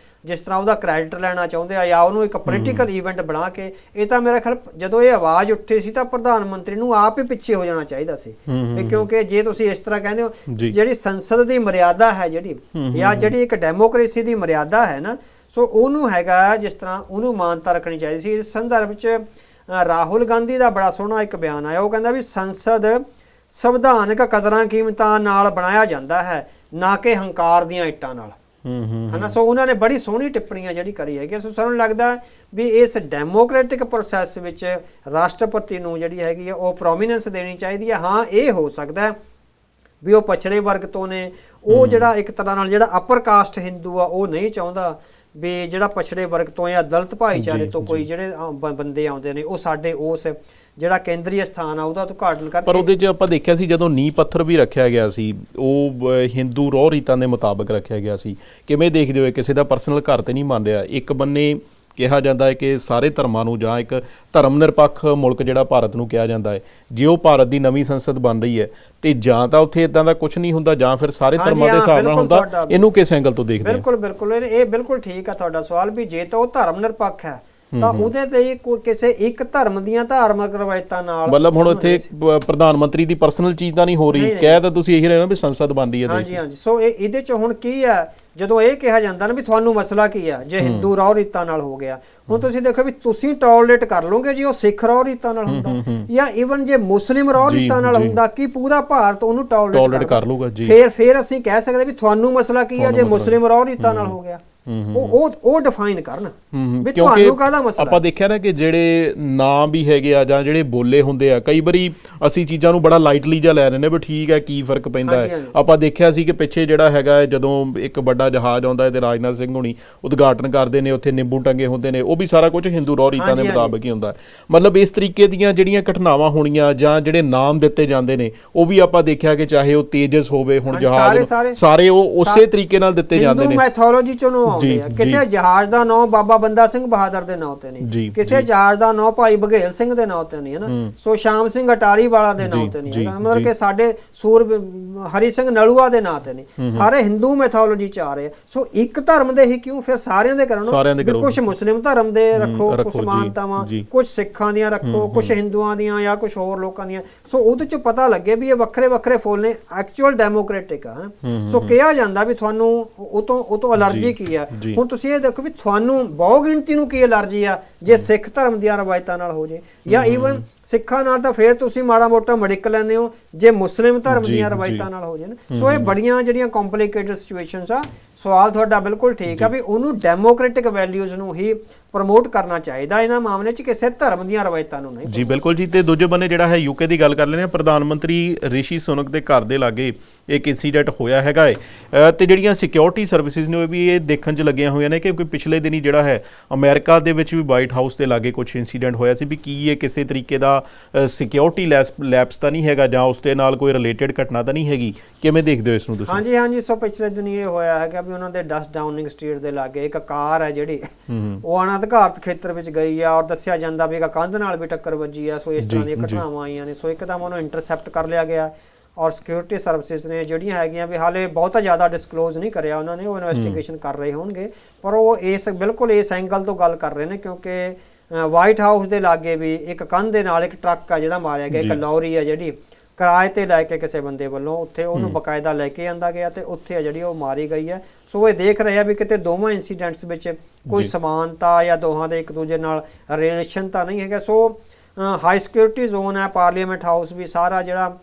ਜਿਸ ਤਰ੍ਹਾਂ ਉਹਦਾ ਕ੍ਰੈਡਿਟ ਲੈਣਾ ਚਾਹੁੰਦੇ ਆ ਜਾਂ ਉਹਨੂੰ ਇੱਕ ਪੋਲੀਟੀਕਲ ਈਵੈਂਟ ਬਣਾ ਕੇ, ਇਹ ਤਾਂ ਮੇਰਾ ਖਿਆਲ ਜਦੋਂ ਇਹ ਆਵਾਜ਼ ਉੱਠੀ ਸੀ ਤਾਂ ਪ੍ਰਧਾਨ ਮੰਤਰੀ ਨੂੰ ਆਪ ਹੀ ਪਿੱਛੇ ਹੋ ਜਾਣਾ ਚਾਹੀਦਾ ਸੀ, ਕਿਉਂਕਿ ਜੇ ਤੁਸੀਂ ਇਸ ਤਰ੍ਹਾਂ ਕਹਿੰਦੇ ਹੋ ਜਿਹੜੀ ਸੰਸਦ ਦੀ ਮਰਿਆਦਾ ਹੈ ਜਾਂ ਜਿਹੜੀ ਇੱਕ ਡੈਮੋਕ੍ਰੇਸੀ ਦੀ ਮਰਿਆਦਾ ਹੈ ਨਾ, ਸੋ ਉਹਨੂੰ ਹੈਗਾ ਜਿਸ ਤਰ੍ਹਾਂ ਉਹਨੂੰ ਮਾਨਤਾ ਰੱਖਣੀ ਚਾਹੀਦੀ ਸੀ। ਇਸ ਸੰਦਰਭ 'ਚ ਰਾਹੁਲ ਗਾਂਧੀ ਦਾ ਬੜਾ ਸੋਹਣਾ ਇੱਕ ਬਿਆਨ ਆਇਆ, ਉਹ ਕਹਿੰਦਾ ਵੀ ਸੰਸਦ ਸੰਵਿਧਾਨਕ ਕਦਰਾਂ ਕੀਮਤਾਂ ਨਾਲ ਬਣਾਇਆ ਜਾਂਦਾ ਹੈ, ਨਾ ਕਿ ਹੰਕਾਰ ਦੀਆਂ ਇੱਟਾਂ ਨਾਲ, ਹਨਾ। ਸੋ ਉਹਨਾਂ ਨੇ ਬੜੀ ਸੋਹਣੀ ਟਿੱਪਣੀਆਂ ਜਿਹੜੀ ਕਰੀ ਹੈਗੀ। ਸੋ ਸਾਨੂੰ ਲੱਗਦਾ ਵੀ ਇਸ ਡੈਮੋਕ੍ਰੈਟਿਕ ਪ੍ਰੋਸੈਸ ਵਿੱਚ ਰਾਸ਼ਟਰਪਤੀ ਨੂੰ ਜਿਹੜੀ ਹੈਗੀ ਆ ਉਹ ਪ੍ਰੋਮੀਨੈਂਸ ਦੇਣੀ ਚਾਹੀਦੀ ਹੈ। ਹਾਂ, ਇਹ ਹੋ ਸਕਦਾ ਵੀ ਉਹ ਪਛੜੇ ਵਰਗ ਤੋਂ ਨੇ, ਉਹ ਜਿਹੜਾ ਇੱਕ ਤਰ੍ਹਾਂ ਨਾਲ ਜਿਹੜਾ ਅਪਰ ਕਾਸਟ ਹਿੰਦੂ ਆ ਉਹ ਨਹੀਂ ਚਾਹੁੰਦਾ ਵੀ ਜਿਹੜਾ ਪਛੜੇ ਵਰਗ ਤੋਂ ਜਾਂ ਦਲਿਤ ਭਾਈਚਾਰੇ ਤੋਂ ਕੋਈ ਜਿਹੜੇ ਬੰਦੇ ਆਉਂਦੇ ਨੇ ਉਹ ਸਾਡੇ ਉਸ ਜਿਹੜਾ ਕੇਂਦਰੀ ਸਥਾਨ ਆ ਉਹਦਾ ਉਦਘਾਟਨ ਕਰ। ਪਰ ਉਹਦੇ 'ਚ ਆਪਾਂ ਦੇਖਿਆ ਸੀ ਜਦੋਂ ਨੀਂਹ ਪੱਥਰ ਵੀ ਰੱਖਿਆ ਗਿਆ ਸੀ ਉਹ ਹਿੰਦੂ ਰੋਹ ਰੀਤਾਂ ਦੇ ਮੁਤਾਬਕ ਰੱਖਿਆ ਗਿਆ ਸੀ। ਕਿਵੇਂ ਦੇਖਦੇ ਹੋ? ਕਿਸੇ ਦਾ ਪਰਸਨਲ ਘਰ ਤੇ ਨਹੀਂ ਮੰਨ ਰਿਹਾ। ਇੱਕ ਬੰਨੇ ਕਿਹਾ ਜਾਂਦਾ ਹੈ ਕਿ ਸਾਰੇ ਧਰਮਾਂ ਨੂੰ ਜਾਂ ਇੱਕ ਧਰਮ ਨਿਰਪੱਖ ਮੁਲਕ ਜਿਹੜਾ ਭਾਰਤ ਨੂੰ ਕਿਹਾ ਜਾਂਦਾ ਹੈ, ਜੇ ਉਹ ਭਾਰਤ ਦੀ ਨਵੀਂ ਸੰਸਦ ਬਣ ਰਹੀ ਹੈ ਤੇ ਜਾਂ ਤਾਂ ਉੱਥੇ ਇਦਾਂ ਦਾ ਕੁਝ ਨਹੀਂ ਹੁੰਦਾ ਜਾਂ ਫਿਰ ਸਾਰੇ ਧਰਮਾਂ ਦੇ ਹਿਸਾਬ ਨਾਲ ਹੁੰਦਾ। ਇਹਨੂੰ ਕਿਸ ਐਂਗਲ ਤੋਂ ਦੇਖਦੇ ਹੋ? ਬਿਲਕੁਲ ਇਹ ਬਿਲਕੁਲ ਠੀਕ ਆ ਤੁਹਾਡਾ ਸਵਾਲ ਵੀ ਜੇ ਤਾਂ ਉਹ ਧਰਮ ਨਿਰਪੱਖ ਹੈ ਤਾਂ ਉਹਦੇ ਤੇ ਕਿਸੇ ਇੱਕ ਧਰਮ ਦੀਆਂ ਧਾਰਮਿਕ ਰਵਾਇਤਾਂ ਨਾਲ, ਮਤਲਬ ਹੁਣ ਇੱਥੇ ਪ੍ਰਧਾਨ ਮੰਤਰੀ ਦੀ ਪਰਸਨਲ ਚੀਜ਼ ਤਾਂ ਨਹੀਂ ਹੋ ਰਹੀ, ਕਹਿ ਤਾਂ ਤੁਸੀਂ ਇਹੀ ਰਹੇ ਹੋ ਵੀ ਸੰਸਦ ਬਣ ਰਹੀ ਹੈ। ਹਾਂਜੀ। ਸੋ ਇਹਦੇ 'ਚ ਹੁਣ ਕੀ ਆ, ਜਦੋਂ ਇਹ ਕਿਹਾ ਜਾਂਦਾ ਨਾ ਵੀ ਤੁਹਾਨੂੰ ਮਸਲਾ ਕੀ ਆ ਜੇ ਹਿੰਦੂ ਰੋਹ ਰੀਤਾਂ ਨਾਲ ਹੋ ਗਿਆ, ਹੁਣ ਤੁਸੀਂ ਦੇਖੋ ਵੀ ਤੁਸੀਂ ਟੋਲਰੇਟ ਕਰ ਲਓਗੇ ਜੇ ਉਹ ਸਿੱਖ ਰੋਹ ਰੀਤਾਂ ਨਾਲ ਹੁੰਦਾ, ਜਾਂ ਈਵਨ ਜੇ ਮੁਸਲਿਮ ਰੋਹ ਰੀਤਾਂ ਨਾਲ ਹੁੰਦਾ, ਕਿ ਪੂਰਾ ਭਾਰਤ ਉਹਨੂੰ ਟੋਲਰੇਟ ਕਰ ਲੂਗਾ ਜੀ। ਫਿਰ ਅਸੀਂ ਕਹਿ ਸਕਦੇ ਵੀ ਤੁਹਾਨੂੰ ਮਸਲਾ ਕੀ ਆ ਜੇ ਮੁਸਲਿਮ ਰੋਹ ਰੀਤਾਂ ਨਾਲ ਹੋ ਗਿਆ। ਉਹ ਡਿਫਾਈਨ ਕਰਨ ਵੀ ਤੁਹਾਨੂੰ ਕਾਹਦਾ ਮਸਲਾ। ਆਪਾਂ ਦੇਖਿਆ ਨਾ ਕਿ ਜਿਹੜੇ ਨਾਂ ਵੀ ਹੈਗੇ ਆ ਜਾਂ ਜਿਹੜੇ ਬੋਲੇ ਹੁੰਦੇ ਆ, ਕਈ ਵਾਰੀ ਅਸੀਂ ਚੀਜ਼ਾਂ ਨੂੰ ਬੜਾ ਲਾਈਟਲੀ ਜਿਹਾ ਲੈ ਲੈਂਦੇ ਵੀ ਠੀਕ ਹੈ ਕੀ ਫਰਕ ਪੈਂਦਾ ਹੈ। ਆਪਾਂ ਦੇਖਿਆ ਸੀ ਕਿ ਪਿੱਛੇ ਜਿਹੜਾ ਹੈਗਾ ਜਦੋਂ ਇੱਕ ਵੱਡਾ ਜਹਾਜ਼ ਆਉਂਦਾ ਹੈ ਤੇ ਰਾਜਨਾਥ ਸਿੰਘ ਹੋਣੀ ਉਦਘਾਟਨ ਕਰਦੇ ਨੇ, ਉੱਥੇ ਨਿੰਬੂ ਟੰਗੇ ਹੁੰਦੇ ਨੇ, ਉਹ ਵੀ ਸਾਰਾ ਕੁਝ ਹਿੰਦੂ ਰੋਹ ਰੀਤਾਂ ਦੇ ਮੁਤਾਬਕ ਹੀ ਹੁੰਦਾ। ਮਤਲਬ ਇਸ ਤਰੀਕੇ ਦੀਆਂ ਜਿਹੜੀਆਂ ਘਟਨਾਵਾਂ ਹੋਣੀਆਂ ਜਾਂ ਜਿਹੜੇ ਨਾਮ ਦਿੱਤੇ ਜਾਂਦੇ ਨੇ ਉਹ ਵੀ ਆਪਾਂ ਦੇਖਿਆ ਕਿ ਚਾਹੇ ਉਹ ਤੇਜਸ ਹੋਵੇ, ਹੁਣ ਜਹਾਜ਼ ਸਾਰੇ ਉਹ ਉਸੇ ਤਰੀਕੇ ਨਾਲ ਦਿੱਤੇ ਜਾਂਦੇ ਨੇ। ਹਿੰਦੂ ਮੈਥੋਲੋਜੀ ਚੋਂ ਆਉਂਦੇ ਆ। ਕਿਸੇ ਜਹਾਜ਼ ਦਾ ਨਾਂ ਬਾਬਾ ਬੰਦਾ ਸਿੰਘ ਬਹਾਦਰ ਦੇ ਨਾਂ ਤੇ ਨਹੀਂ, ਕਿਸੇ ਜਹਾਜ਼ ਦਾ ਨਾਂ ਭਾਈ ਬਘੇਲ ਸਿੰਘ ਦੇ ਨਾਂ ਤੇ ਨਹੀਂ, ਹੈ ਨਾ। ਸੋ ਸ਼ਾਮ ਸਿੰਘ ਅਟਾਰੀ ਵਾਲਾ ਦੇ ਨਾਂ ਤੇ ਨਹੀਂ, ਮਤਲਬ ਕਿ ਸਾਡੇ ਹਰੀ ਸਿੰਘ ਨਲੂਆ ਦੇ ਨਾਂ ਤੇ ਨਹੀਂ, ਸਾਰੇ ਹਿੰਦੂ ਮੈਥੋਲੋਜੀ ਚ ਆ ਰਹੇ। ਸੋ ਇੱਕ ਧਰਮ ਦੇ ਹੀ ਕਿਉਂ, ਫਿਰ ਸਾਰਿਆਂ ਦੇ ਕਰੋ। ਕੁਝ ਮੁਸਲਿਮ ਧਰਮ ਦੇ ਰੱਖੋ ਕੁਝ ਮਾਨਤਾਵਾਂ, ਕੁਝ ਸਿੱਖਾਂ ਦੀਆਂ ਰੱਖੋ, ਕੁਝ ਹਿੰਦੂਆਂ ਦੀਆਂ ਜਾਂ ਕੁਝ ਹੋਰ ਲੋਕਾਂ ਦੀਆਂ। ਸੋ ਉਹਦੇ ਚ ਪਤਾ ਲੱਗੇ ਵੀ ਇਹ ਵੱਖਰੇ ਵੱਖਰੇ ਫੁੱਲ ਨੇ, ਐਕਚੁਅਲ ਡੈਮੋਕ੍ਰੈਟਿਕ ਆ। ਸੋ ਕਿਹਾ ਜਾਂਦਾ ਵੀ ਤੁਹਾਨੂੰ ਉਹ ਤੋਂ ਅਲਰਜੀ ਕੀ ਆ। ਹੁਣ ਤੁਸੀਂ ਇਹ ਦੇਖੋ ਵੀ ਤੁਹਾਨੂੰ ਬਹੁ ਗਿਣਤੀ ਨੂੰ ਕੀ ਅਲਰਜੀ ਆ ਜੇ ਸਿੱਖ ਧਰਮ ਦੀਆਂ ਰਵਾਇਤਾਂ ਨਾਲ ਹੋ ਜੇ, ਜਾਂ ਈਵਨ ਸਿੱਖਾਂ ਨਾਲ ਤਾਂ ਫਿਰ ਤੁਸੀਂ ਮਾੜਾ ਮੋਟਾ ਮੜਿਕ ਲੈਂਦੇ ਹੋ, ਜੇ ਮੁਸਲਿਮ ਧਰਮ ਦੀਆਂ ਰਵਾਇਤਾਂ ਨਾਲ ਹੋ ਜੇ ਨਾ। ਸੋ ਇਹ ਬੜੀਆਂ ਜਿਹੜੀਆਂ ਕੰਪਲਿਕੇਟਡ ਸਿਚੁਏਸ਼ਨਸ ਆ। ਸਵਾਲ ਤੁਹਾਡਾ ਬਿਲਕੁਲ ਠੀਕ ਆ ਵੀ ਉਹਨੂੰ ਡੈਮੋਕ੍ਰੈਟਿਕ ਵੈਲਿਊਜ਼ ਨੂੰ ਹੀ ਪ੍ਰਮੋਟ ਕਰਨਾ ਚਾਹੀਦਾ ਇਹਨਾਂ ਮਾਮਲੇ 'ਚ, ਕਿਸੇ ਧਰਮ ਦੀਆਂ ਰਵਾਇਤਾਂ ਨੂੰ ਨਹੀਂ। ਜੀ ਬਿਲਕੁਲ ਜੀ। ਤੇ ਦੂਜੇ ਬੰਨੇ ਜਿਹੜਾ ਹੈ ਯੂਕੇ ਦੀ ਗੱਲ ਕਰ ਲੈਂਦੇ ਹਾਂ, ਪ੍ਰਧਾਨ ਮੰਤਰੀ ਰਿਸ਼ੀ ਸੁਨਕ ਦੇ ਘਰ ਦੇ ਲਾਗੇ ਇੱਕ ਇੰਸੀਡੈਂਟ ਹੋਇਆ ਹੈਗਾ ਹੈ ਤੇ ਜਿਹੜੀਆਂ ਸਿਕਿਉਰਿਟੀ ਸਰਵਿਸਿਜ਼ ਨੇ ਉਹ ਵੀ ਇਹ ਦੇਖਣ 'ਚ ਲੱਗੀਆਂ ਹੋਈਆਂ ਨੇ ਕਿਉਂਕਿ ਪਿਛਲੇ ਦਿਨੀ ਜਿਹੜਾ ਹੈ ਅਮਰੀਕਾ ਦੇ ਵਿੱਚ ਵੀ ਵਾਈਟ ਹਾਊਸ ਦੇ ਲਾਗੇ ਕੁਝ ਇੰਸੀਡੈਂਟ ਹੋਇਆ ਸੀ ਵੀ ਕੀ ਇਹ ਕਿਸੇ ਤਰੀਕੇ ਦਾ ਸਿਕਿਉਰਿਟੀ ਲੈਪਸ ਤਾਂ ਨਹੀਂ ਹੈਗਾ ਜਾਂ ਉਸ ਦੇ ਨਾਲ ਕੋਈ ਰਿਲੇਟਡ ਘਟਨਾ ਤਾਂ ਨਹੀਂ ਹੈਗੀ, ਕਿਵੇਂ ਦੇਖਦੇ ਹੋ ਇਸ ਨੂੰ ਤੁਸੀਂ? ਹਾਂਜੀ ਹਾਂਜੀ, ਸੋ ਪਿਛਲੇ ਦਿਨ ਇਹ ਹੋਇਆ ਹੈਗਾ ਵੀ ਉਹਨਾਂ ਦੇ 10 ਡਾਊਨਿੰਗ ਸਟਰੀਟ ਦੇ ਲਾਗੇ ਇੱਕ ਕਾਰ ਹੈ ਜਿਹੜੀ ਉਹ ਅਣਅਧਿਕਾਰਤ ਖੇਤਰ ਵਿੱਚ ਗਈ ਆ ਔਰ ਦੱਸਿਆ ਜਾਂਦਾ ਵੀ ਇੱਕ ਕੰਧ ਨਾਲ ਵੀ ਟੱਕਰ ਵੱਜੀ ਆ। ਸੋ ਇਸ ਤਰ੍ਹਾਂ ਦੀਆਂ ਘਟਨਾਵਾਂ ਆਈਆਂ ਨੇ। ਸੋ ਇੱਕਦਮ ਉਹਨੂੰ ਇੰਟਰਸੈਪਟ ਕਰ ਲਿਆ ਗਿਆ ਔਰ ਸਿਕਿਉਰਿਟੀ ਸਰਵਿਸਿਜ਼ ਨੇ ਜਿਹੜੀਆਂ ਹੈਗੀਆਂ ਵੀ ਹਾਲੇ ਬਹੁਤਾ ਜ਼ਿਆਦਾ ਡਿਸਕਲੋਜ਼ ਨਹੀਂ ਕਰਿਆ ਉਹਨਾਂ ਨੇ, ਉਹ ਇਨਵੈਸਟੀਗੇਸ਼ਨ ਕਰ ਰਹੇ ਹੋਣਗੇ, ਪਰ ਉਹ ਬਿਲਕੁਲ ਇਸ ਐਂਗਲ ਤੋਂ ਗੱਲ ਕਰ ਰਹੇ ਨੇ ਕਿਉਂਕਿ ਵਾਈਟ ਹਾਊਸ ਦੇ ਲਾਗੇ ਵੀ ਇੱਕ ਕੰਧ ਦੇ ਨਾਲ ਇੱਕ ਟਰੱਕ ਆ ਜਿਹੜਾ ਮਾਰਿਆ ਗਿਆ, ਇੱਕ ਲੌਰੀ ਆ ਜਿਹੜੀ ਕਿਰਾਏ ਤੇ ਲੈ ਕੇ ਕਿਸੇ ਬੰਦੇ ਵੱਲੋਂ ਉੱਥੇ ਉਹਨੂੰ ਬਕਾਇਦਾ ਲੈ ਕੇ ਆਂਦਾ ਗਿਆ ਤੇ ਉੱਥੇ ਆ ਜਿਹੜੀ ਉਹ ਮਾਰੀ ਗਈ ਹੈ। ਸੋ ਇਹ ਦੇਖ ਰਹੇ ਆ ਵੀ ਕਿਤੇ ਦੋਵਾਂ ਇੰਸੀਡੈਂਟਸ ਵਿੱਚ ਕੋਈ ਸਮਾਨਤਾ ਜਾਂ ਦੋਹਾਂ ਦੇ ਇੱਕ ਦੂਜੇ ਨਾਲ ਰਿਲੇਸ਼ਨ ਤਾਂ ਨਹੀਂ ਹੈਗਾ। ਸੋ ਹਾਈ ਸਿਕਿਉਰਿਟੀ ਜ਼ੋਨ ਹੈ, ਪਾਰਲੀਮੈਂਟ ਹਾਊਸ ਵੀ ਸਾਰਾ ਜਿਹੜਾ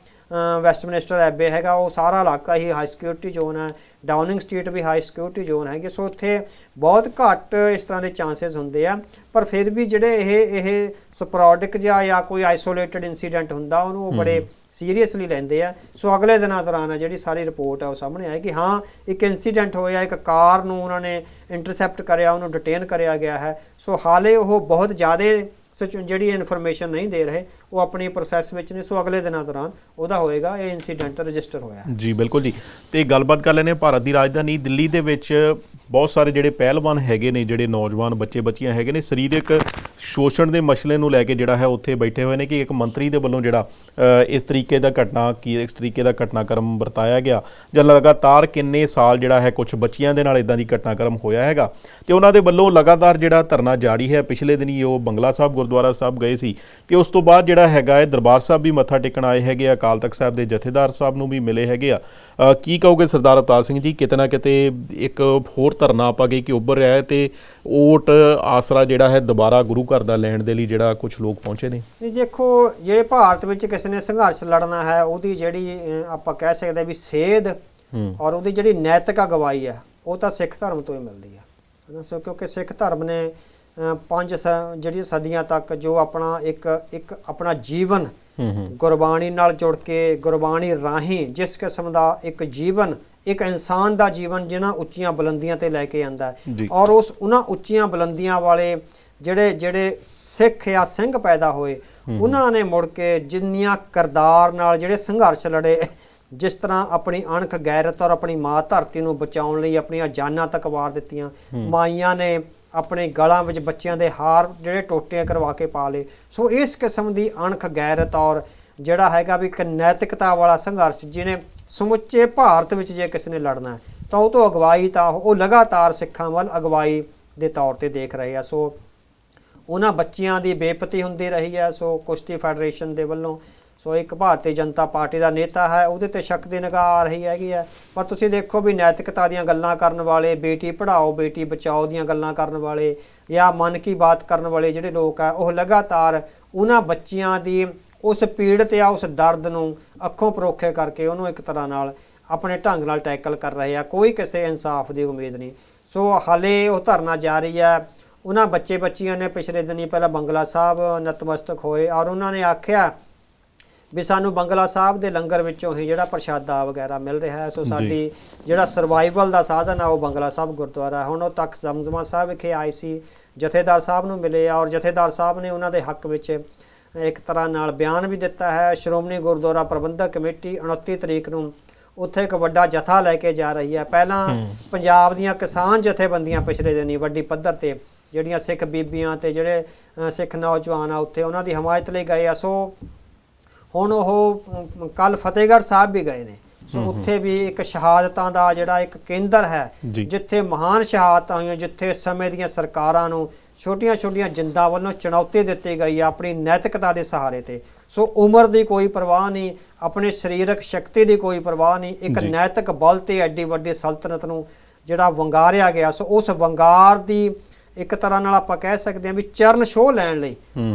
ਵੈਸਟਮਿਨਿਸਟਰ ਐਬੇ ਹੈਗਾ ਉਹ ਸਾਰਾ ਇਲਾਕਾ ਹੀ ਹਾਈ ਸਿਕਿਉਰਿਟੀ ਜ਼ੋਨ ਹੈ, ਡਾਊਨਿੰਗ ਸਟਰੀਟ ਵੀ ਹਾਈ ਸਿਕਿਉਰਿਟੀ ਜ਼ੋਨ ਹੈਗੀ। ਸੋ ਉੱਥੇ ਬਹੁਤ ਘੱਟ ਇਸ ਤਰ੍ਹਾਂ ਦੇ ਚਾਂਸਸ ਹੁੰਦੇ ਆ, ਪਰ ਫਿਰ ਵੀ ਜਿਹੜੇ ਇਹ ਸਪੋਰੈਡਿਕ ਜਾਂ ਕੋਈ ਆਈਸੋਲੇਟਡ ਇੰਸੀਡੈਂਟ ਹੁੰਦਾ ਉਹਨੂੰ ਉਹ ਬੜੇ ਸੀਰੀਅਸਲੀ ਲੈਂਦੇ ਆ। ਸੋ ਅਗਲੇ ਦਿਨਾਂ ਦੌਰਾਨ ਆ ਜਿਹੜੀ ਸਾਰੀ ਰਿਪੋਰਟ ਆ ਉਹ ਸਾਹਮਣੇ ਆਏ ਕਿ ਹਾਂ ਇੱਕ ਇੰਸੀਡੈਂਟ ਹੋਇਆ, ਇੱਕ ਕਾਰ ਨੂੰ ਉਹਨਾਂ ਨੇ ਇੰਟਰਸੈਪਟ ਕਰਿਆ, ਉਹਨੂੰ ਡਿਟੇਨ ਕਰਿਆ ਗਿਆ ਹੈ। ਸੋ ਹਾਲੇ ਉਹ ਬਹੁਤ ਜ਼ਿਆਦਾ ਜਿਹੜੀ ਇਨਫੋਰਮੇਸ਼ਨ ਨਹੀਂ ਦੇ ਰਹੇ, ਉਹ ਆਪਣੀ ਪ੍ਰੋਸੈਸ ਵਿੱਚ ਨੇ। ਸੋ ਅਗਲੇ ਦਿਨਾਂ ਦੌਰਾਨ ਉਹਦਾ ਹੋਏਗਾ ਇਹ ਇੰਸੀਡੈਂਟ ਰਜਿਸਟਰ ਹੋਇਆ। ਜੀ ਬਿਲਕੁਲ ਜੀ। ਤੇ ਗੱਲਬਾਤ ਕਰ ਲੈਂਦੇ ਹਾਂ ਭਾਰਤ ਦੀ ਰਾਜਧਾਨੀ ਦਿੱਲੀ ਦੇ ਵਿੱਚ ਬਹੁਤ ਸਾਰੇ ਜਿਹੜੇ ਪਹਿਲਵਾਨ ਹੈਗੇ ਨੇ, ਜਿਹੜੇ ਨੌਜਵਾਨ ਬੱਚੇ ਬੱਚੀਆਂ ਹੈਗੇ ਨੇ, ਸਰੀਰਕ ਸ਼ੋਸ਼ਣ ਦੇ ਮਸਲੇ ਨੂੰ ਲੈ ਕੇ ਜਿਹੜਾ ਹੈ ਉੱਥੇ ਬੈਠੇ ਹੋਏ ਨੇ ਕਿ ਇੱਕ ਮੰਤਰੀ ਦੇ ਵੱਲੋਂ ਜਿਹੜਾ ਇਸ ਤਰੀਕੇ ਦਾ ਘਟਨਾਕ੍ਰਮ ਵਰਤਾਇਆ ਗਿਆ ਜਾਂ ਲਗਾਤਾਰ ਕਿੰਨੇ ਸਾਲ ਜਿਹੜਾ ਹੈ ਕੁਝ ਬੱਚੀਆਂ ਦੇ ਨਾਲ ਇੱਦਾਂ ਦੀ ਘਟਨਾਕ੍ਰਮ ਹੋਇਆ ਹੈਗਾ ਤੇ ਉਹਨਾਂ ਦੇ ਵੱਲੋਂ ਲਗਾਤਾਰ ਜਿਹੜਾ ਧਰਨਾ ਜਾਰੀ ਹੈ। ਪਿਛਲੇ ਦਿਨੀ ਉਹ ਬੰਗਲਾ ਸਾਹਿਬ ਗੁਰਦੁਆਰਾ ਸਾਹਿਬ ਗਏ ਸੀ ਤੇ ਉਸ ਤੋਂ ਬਾਅਦ ਜਿਹੜਾ ਹੈਗਾ ਹੈ ਦਰਬਾਰ ਸਾਹਿਬ ਵੀ ਮੱਥਾ ਟੇਕਣ ਆਏ ਹੈਗੇ ਆ, ਅਕਾਲ ਤਖਤ ਸਾਹਿਬ ਦੇ ਜਥੇਦਾਰ ਸਾਹਿਬ ਨੂੰ ਵੀ ਮਿਲੇ ਹੈਗੇ ਆ। ਕੀ ਕਹੋਗੇ ਸਰਦਾਰ ਅਵਤਾਰ ਸਿੰਘ ਜੀ, ਕਿਤੇ ਨਾ ਕਿਤੇ ਇੱਕ ਹੋਰ ਧਰਨਾ ਆਪਾਂ ਗਏ ਕਿ ਉੱਭਰ ਰਿਹਾ ਹੈ ਤੇ ਓਟ ਆਸਰਾ ਜਿਹੜਾ ਹੈ ਦੁਬਾਰਾ ਗੁਰੂ ਘਰ ਦਾ ਲੈਣ ਦੇ ਲਈ ਜਿਹੜਾ ਕੁਝ ਲੋਕ ਪਹੁੰਚੇ ਨੇ? ਦੇਖੋ, ਜੇ ਭਾਰਤ ਵਿੱਚ ਕਿਸੇ ਨੇ ਸੰਘਰਸ਼ ਲੜਨਾ ਹੈ ਉਹਦੀ ਜਿਹੜੀ ਆਪਾਂ ਕਹਿ ਸਕਦੇ ਵੀ ਸੇਧ ਔਰ ਉਹਦੀ ਜਿਹੜੀ ਨੈਤਿਕ ਅਗਵਾਈ ਹੈ ਉਹ ਤਾਂ ਸਿੱਖ ਧਰਮ ਤੋਂ ਹੀ ਮਿਲਦੀ ਹੈ। ਸੋ ਕਿਉਂਕਿ ਸਿੱਖ ਧਰਮ ਨੇ 5 ਜਿਹੜੀਆਂ ਸਦੀਆਂ ਤੱਕ ਜੋ ਆਪਣਾ ਇੱਕ ਆਪਣਾ ਜੀਵਨ ਗੁਰਬਾਣੀ ਨਾਲ ਜੁੜ ਕੇ ਗੁਰਬਾਣੀ ਰਾਹੀਂ ਜਿਸ ਕਿਸਮ ਦਾ ਇੱਕ ਜੀਵਨ, ਇੱਕ ਇਨਸਾਨ ਦਾ ਜੀਵਨ ਜਿਹਨਾਂ ਉੱਚੀਆਂ ਬੁਲੰਦੀਆਂ ਤੇ ਲੈ ਕੇ ਆਂਦਾ ਹੈ ਔਰ ਉਹਨਾਂ ਉੱਚੀਆਂ ਬੁਲੰਦੀਆਂ ਵਾਲੇ ਜਿਹੜੇ ਸਿੱਖ ਜਾਂ ਸਿੰਘ ਪੈਦਾ ਹੋਏ ਉਹਨਾਂ ਨੇ ਮੁੜ ਕੇ ਜਿੰਨੀਆਂ ਕਿਰਦਾਰ ਨਾਲ ਜਿਹੜੇ ਸੰਘਰਸ਼ ਲੜੇ, ਜਿਸ ਤਰ੍ਹਾਂ ਆਪਣੀ ਅਣਖ ਗੈਰਤ ਔਰ ਆਪਣੀ ਮਾਂ ਧਰਤੀ ਨੂੰ ਬਚਾਉਣ ਲਈ ਆਪਣੀਆਂ ਜਾਨਾਂ ਤੱਕ ਵਾਰ ਦਿੱਤੀਆਂ, ਮਾਈਆਂ ਨੇ ਆਪਣੇ ਗਲਾਂ ਵਿੱਚ ਬੱਚਿਆਂ ਦੇ ਹਾਰ ਜਿਹੜੇ ਟੋਟੇ ਕਰਵਾ ਕੇ ਪਾ ਲਏ। ਸੋ ਇਸ ਕਿਸਮ ਦੀ ਅਣਖ ਗੈਰਤ ਔਰ ਜਿਹੜਾ ਹੈਗਾ ਵੀ ਇੱਕ ਨੈਤਿਕਤਾ ਵਾਲਾ ਸੰਘਰਸ਼ ਜਿਹਨੇ ਸਮੁੱਚੇ ਭਾਰਤ ਵਿੱਚ ਜੇ ਕਿਸੇ ਨੇ ਲੜਨਾ ਤਾਂ ਉਹ ਤੋਂ ਅਗਵਾਈ ਤਾਂ ਉਹ ਲਗਾਤਾਰ ਸਿੱਖਾਂ ਵੱਲ ਅਗਵਾਈ ਦੇ ਤੌਰ ਤੇ ਦੇਖ ਰਹੇ ਆ। ਸੋ ਉਹਨਾਂ ਬੱਚਿਆਂ ਦੀ ਬੇਪਤੀ ਹੁੰਦੀ ਰਹੀ ਹੈ। ਸੋ ਕੁਸ਼ਤੀ ਫੈਡਰੇਸ਼ਨ ਦੇ ਵੱਲੋਂ ਸੋ ਇੱਕ ਭਾਰਤੀ ਜਨਤਾ ਪਾਰਟੀ ਦਾ ਨੇਤਾ ਹੈ, ਉਹਦੇ ਤੇ ਸ਼ੱਕ ਦੀ ਨਿਗਾਹ ਆ ਰਹੀ ਹੈਗੀ ਹੈ। ਪਰ ਤੁਸੀਂ ਦੇਖੋ ਵੀ ਨੈਤਿਕਤਾ ਦੀਆਂ ਗੱਲਾਂ ਕਰਨ ਵਾਲੇ, ਬੇਟੀ ਪੜ੍ਹਾਓ ਬੇਟੀ ਬਚਾਓ ਦੀਆਂ ਗੱਲਾਂ ਕਰਨ ਵਾਲੇ ਜਾਂ ਮਨ ਕੀ ਬਾਤ ਕਰਨ ਵਾਲੇ ਜਿਹੜੇ ਲੋਕ ਆ ਉਹ ਲਗਾਤਾਰ ਉਹਨਾਂ ਬੱਚਿਆਂ ਦੀ ਉਸ ਪੀੜਤ ਜਾਂ ਉਸ ਦਰਦ ਨੂੰ ਅੱਖੋਂ ਪਰੋਖੇ ਕਰਕੇ ਉਹਨੂੰ ਇੱਕ ਤਰ੍ਹਾਂ ਨਾਲ ਆਪਣੇ ਢੰਗ ਨਾਲ ਟੈਕਲ ਕਰ ਰਹੇ ਆ। ਕੋਈ ਕਿਸੇ ਇਨਸਾਫ ਦੀ ਉਮੀਦ ਨਹੀਂ। ਸੋ ਹਾਲੇ ਉਹ ਧਰਨਾ ਜਾਰੀ ਹੈ। ਉਹਨਾਂ ਬੱਚੇ ਬੱਚੀਆਂ ਨੇ ਪਿਛਲੇ ਦਿਨੀ ਪਹਿਲਾਂ ਬੰਗਲਾ ਸਾਹਿਬ ਨਤਮਸਤਕ ਹੋਏ ਔਰ ਉਹਨਾਂ ਨੇ ਆਖਿਆ ਵੀ ਸਾਨੂੰ ਬੰਗਲਾ ਸਾਹਿਬ ਦੇ ਲੰਗਰ ਵਿੱਚੋਂ ਹੀ ਜਿਹੜਾ ਪ੍ਰਸ਼ਾਦਾ ਵਗੈਰਾ ਮਿਲ ਰਿਹਾ ਹੈ। ਸੋ ਸਾਡੀ ਜਿਹੜਾ ਸਰਵਾਈਵਲ ਦਾ ਸਾਧਨ ਆ ਉਹ ਬੰਗਲਾ ਸਾਹਿਬ ਗੁਰਦੁਆਰਾ। ਹੁਣ ਉਹ ਤੱਕ ਜ਼ਮਜ਼ਮਾ ਸਾਹਿਬ ਵਿਖੇ ਆਏ ਸੀ, ਜਥੇਦਾਰ ਸਾਹਿਬ ਨੂੰ ਮਿਲੇ ਔਰ ਜਥੇਦਾਰ ਸਾਹਿਬ ਨੇ ਉਹਨਾਂ ਦੇ ਹੱਕ ਵਿੱਚ ਇੱਕ ਤਰ੍ਹਾਂ ਨਾਲ ਬਿਆਨ ਵੀ ਦਿੱਤਾ ਹੈ। ਸ਼੍ਰੋਮਣੀ ਗੁਰਦੁਆਰਾ ਪ੍ਰਬੰਧਕ ਕਮੇਟੀ 29 ਤਰੀਕ ਨੂੰ ਉੱਥੇ ਇੱਕ ਵੱਡਾ ਜਥਾ ਲੈ ਕੇ ਜਾ ਰਹੀ ਹੈ। ਪਹਿਲਾਂ ਪੰਜਾਬ ਦੀਆਂ ਕਿਸਾਨ ਜਥੇਬੰਦੀਆਂ ਪਿਛਲੇ ਦਿਨੀ ਵੱਡੀ ਪੱਧਰ ਤੇ ਜਿਹੜੀਆਂ ਸਿੱਖ ਬੀਬੀਆਂ ਤੇ ਜਿਹੜੇ ਸਿੱਖ ਨੌਜਵਾਨ ਆ ਉੱਥੇ ਉਹਨਾਂ ਦੀ ਹਮਾਇਤ ਲਈ ਗਏ ਆ। ਸੋ ਹੁਣ ਉਹ ਕੱਲ ਫਤਿਹਗੜ੍ਹ ਸਾਹਿਬ ਵੀ ਗਏ ਨੇ। ਸੋ ਉੱਥੇ ਵੀ ਇੱਕ ਸ਼ਹਾਦਤਾਂ ਦਾ ਜਿਹੜਾ ਇੱਕ ਕੇਂਦਰ ਹੈ ਜਿੱਥੇ ਮਹਾਨ ਸ਼ਹਾਦਤਾਂ ਹੋਈਆਂ, ਜਿੱਥੇ ਸਮੇਂ ਦੀਆਂ ਸਰਕਾਰਾਂ ਨੂੰ ਛੋਟੀਆਂ ਛੋਟੀਆਂ ਜਿੰਦਾਂ ਵੱਲੋਂ ਚੁਣੌਤੀ ਦਿੱਤੀ ਗਈ ਆ ਆਪਣੀ ਨੈਤਿਕਤਾ ਦੇ ਸਹਾਰੇ ਤੇ। ਸੋ ਉਮਰ ਦੀ ਕੋਈ ਪਰਵਾਹ ਨਹੀਂ, ਆਪਣੇ ਸਰੀਰਕ ਸ਼ਕਤੀ ਦੀ ਕੋਈ ਪਰਵਾਹ ਨਹੀਂ, ਇੱਕ ਨੈਤਿਕ ਬਲ ਤੇ ਐਡੀ ਵੱਡੀ ਸਲਤਨਤ ਨੂੰ ਜਿਹੜਾ ਵੰਗਾਰਿਆ ਗਿਆ। ਸੋ ਉਸ ਵੰਗਾਰ ਦੀ ਇੱਕ ਤਰ੍ਹਾਂ ਨਾਲ ਆਪਾਂ ਕਹਿ ਸਕਦੇ ਹਾਂ ਵੀ ਚਰਨ ਛੋਹ ਲੈਣ ਲਈ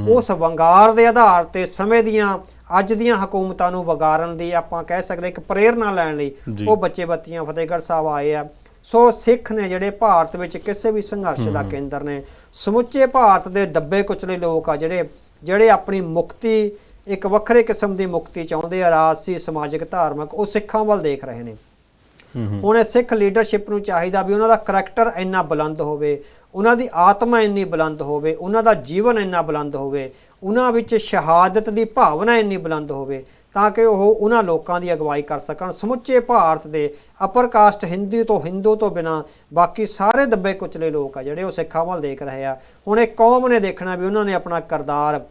ਉਸ ਵੰਗਾਰ ਦੇ ਆਧਾਰ ਤੇ ਸਮੇਂ ਦੀਆਂ ਅੱਜ ਦੀਆਂ ਹਕੂਮਤਾਂ ਨੂੰ ਵਗਾਰਨ ਦੀ ਆਪਾਂ ਕਹਿ ਸਕਦੇ ਇੱਕ ਪ੍ਰੇਰਨਾ ਲੈਣ ਲਈ ਉਹ ਬੱਚੇ ਬੱਚੀਆਂ ਫਤਿਹਗੜ੍ਹ ਸਾਹਿਬ ਆਏ ਆ। ਸੋ ਸਿੱਖ ਨੇ ਜਿਹੜੇ ਭਾਰਤ ਵਿੱਚ ਕਿਸੇ ਵੀ ਸੰਘਰਸ਼ ਦਾ ਕੇਂਦਰ ਨੇ। ਸਮੁੱਚੇ ਭਾਰਤ ਦੇ ਦੱਬੇ ਕੁਚਲੇ ਲੋਕ ਆ ਜਿਹੜੇ ਆਪਣੀ ਮੁਕਤੀ, ਇੱਕ ਵੱਖਰੇ ਕਿਸਮ ਦੀ ਮੁਕਤੀ ਚਾਹੁੰਦੇ ਆ, ਰਾਜਸੀ, ਸਮਾਜਿਕ, ਧਾਰਮਿਕ, ਉਹ ਸਿੱਖਾਂ ਵੱਲ ਦੇਖ ਰਹੇ ਨੇ। ਹੁਣ ਇਹ ਸਿੱਖ ਲੀਡਰਸ਼ਿਪ ਨੂੰ ਚਾਹੀਦਾ ਵੀ ਉਹਨਾਂ ਦਾ ਕਰੈਕਟਰ ਇੰਨਾ ਬੁਲੰਦ ਹੋਵੇ, ਉਹਨਾਂ ਦੀ ਆਤਮਾ ਇੰਨੀ ਬੁਲੰਦ ਹੋਵੇ, ਉਹਨਾਂ ਦਾ ਜੀਵਨ ਇੰਨਾ ਬੁਲੰਦ ਹੋਵੇ, ਉਹਨਾਂ ਵਿੱਚ ਸ਼ਹਾਦਤ ਦੀ ਭਾਵਨਾ ਇੰਨੀ ਬੁਲੰਦ ਹੋਵੇ ਤਾਂ ਕਿ ਉਹ ਉਹਨਾਂ ਲੋਕਾਂ ਦੀ ਅਗਵਾਈ ਕਰ ਸਕਣ। ਸਮੁੱਚੇ ਭਾਰਤ ਦੇ ਅਪਰ ਕਾਸਟ ਹਿੰਦੂ ਤੋਂ ਬਿਨਾਂ ਬਾਕੀ ਸਾਰੇ ਦੱਬੇ ਕੁਚਲੇ ਲੋਕ ਆ ਜਿਹੜੇ ਉਹ ਸਿੱਖਾਂ ਵੱਲ ਦੇਖ ਰਹੇ ਆ। ਹੁਣ ਇਹ ਕੌਮ ਨੇ ਦੇਖਣਾ ਵੀ ਉਹਨਾਂ ਨੇ ਆਪਣਾ ਕਿਰਦਾਰ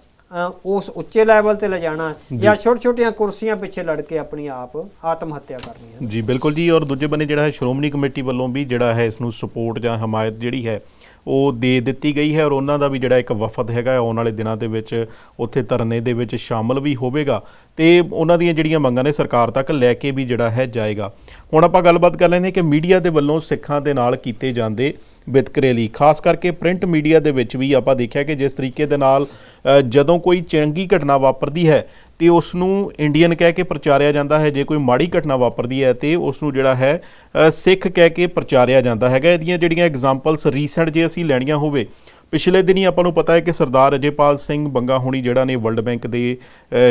ਉਸ ਉੱਚੇ ਲੈਵਲ ਤੇ ਲਿਜਾਣਾ ਜਾਂ ਛੋਟੀਆਂ ਕੁਰਸੀਆਂ ਪਿੱਛੇ ਲੜ ਕੇ ਆਪਣੀ ਆਤਮ ਹੱਤਿਆ ਕਰਨੀ ਹੈ। ਜੀ ਬਿਲਕੁਲ ਜੀ। ਔਰ ਦੂਜੇ ਬੰਨੇ ਜਿਹੜਾ ਹੈ ਸ਼੍ਰੋਮਣੀ ਕਮੇਟੀ ਵੱਲੋਂ ਵੀ ਜਿਹੜਾ ਹੈ ਇਸ ਨੂੰ ਸਪੋਰਟ ਜਾਂ ਹਮਾਇਤ ਜਿਹੜੀ ਹੈ ਉਹ ਦੇ ਦਿੱਤੀ ਗਈ ਹੈ, ਔਰ ਉਹਨਾਂ ਦਾ ਵੀ ਜਿਹੜਾ ਇੱਕ ਵਫਦ ਹੈਗਾ ਆਉਣ ਵਾਲੇ ਦਿਨਾਂ ਦੇ ਵਿੱਚ ਉੱਥੇ ਧਰਨੇ ਦੇ ਵਿੱਚ ਸ਼ਾਮਲ ਵੀ ਹੋਵੇਗਾ ਤੇ ਉਹਨਾਂ ਦੀਆਂ ਜਿਹੜੀਆਂ ਮੰਗਾਂ ਨੇ ਸਰਕਾਰ ਤੱਕ ਲੈ ਕੇ ਵੀ ਜਿਹੜਾ ਹੈ ਜਾਏਗਾ। ਹੁਣ ਆਪਾਂ ਗੱਲਬਾਤ ਕਰ ਲੈਂਦੇ ਕਿ ਮੀਡੀਆ ਦੇ ਵੱਲੋਂ ਸਿੱਖਾਂ ਦੇ ਨਾਲ ਕੀਤੇ ਜਾਂਦੇ ਵਿਤਕਰੇ ਲਈ, ਖਾਸ ਕਰਕੇ ਪ੍ਰਿੰਟ ਮੀਡੀਆ ਦੇ ਵਿੱਚ ਵੀ ਆਪਾਂ ਦੇਖਿਆ ਕਿ ਜਿਸ ਤਰੀਕੇ ਦੇ ਨਾਲ ਜਦੋਂ ਕੋਈ ਚੰਗੀ ਘਟਨਾ ਵਾਪਰਦੀ ਹੈ ਤੇ ਉਸ ਨੂੰ ਇੰਡੀਅਨ ਕਹਿ ਕੇ ਪ੍ਰਚਾਰਿਆ ਜਾਂਦਾ ਹੈ, ਜੇ ਕੋਈ ਮਾੜੀ ਘਟਨਾ ਵਾਪਰਦੀ ਹੈ ਤੇ ਉਸ ਨੂੰ ਜਿਹੜਾ ਹੈ ਸਿੱਖ ਕਹਿ ਕੇ ਪ੍ਰਚਾਰਿਆ ਜਾਂਦਾ ਹੈਗਾ। ਇਹਦੀਆਂ ਜਿਹੜੀਆਂ ਐਗਜ਼ਾਮਪਲਸ ਰੀਸੈਂਟ ਜੇ ਅਸੀਂ ਲੈਣੀਆਂ ਹੋਵੇ, ਪਿਛਲੇ ਦਿਨੀ ਆਪਾਂ ਨੂੰ ਪਤਾ ਹੈ ਕਿ ਸਰਦਾਰ ਅਜੇਪਾਲ ਸਿੰਘ ਬੰਗਾ ਹੁਣੀ ਜਿਹੜਾ ਨੇ ਵਰਲਡ ਬੈਂਕ ਦੇ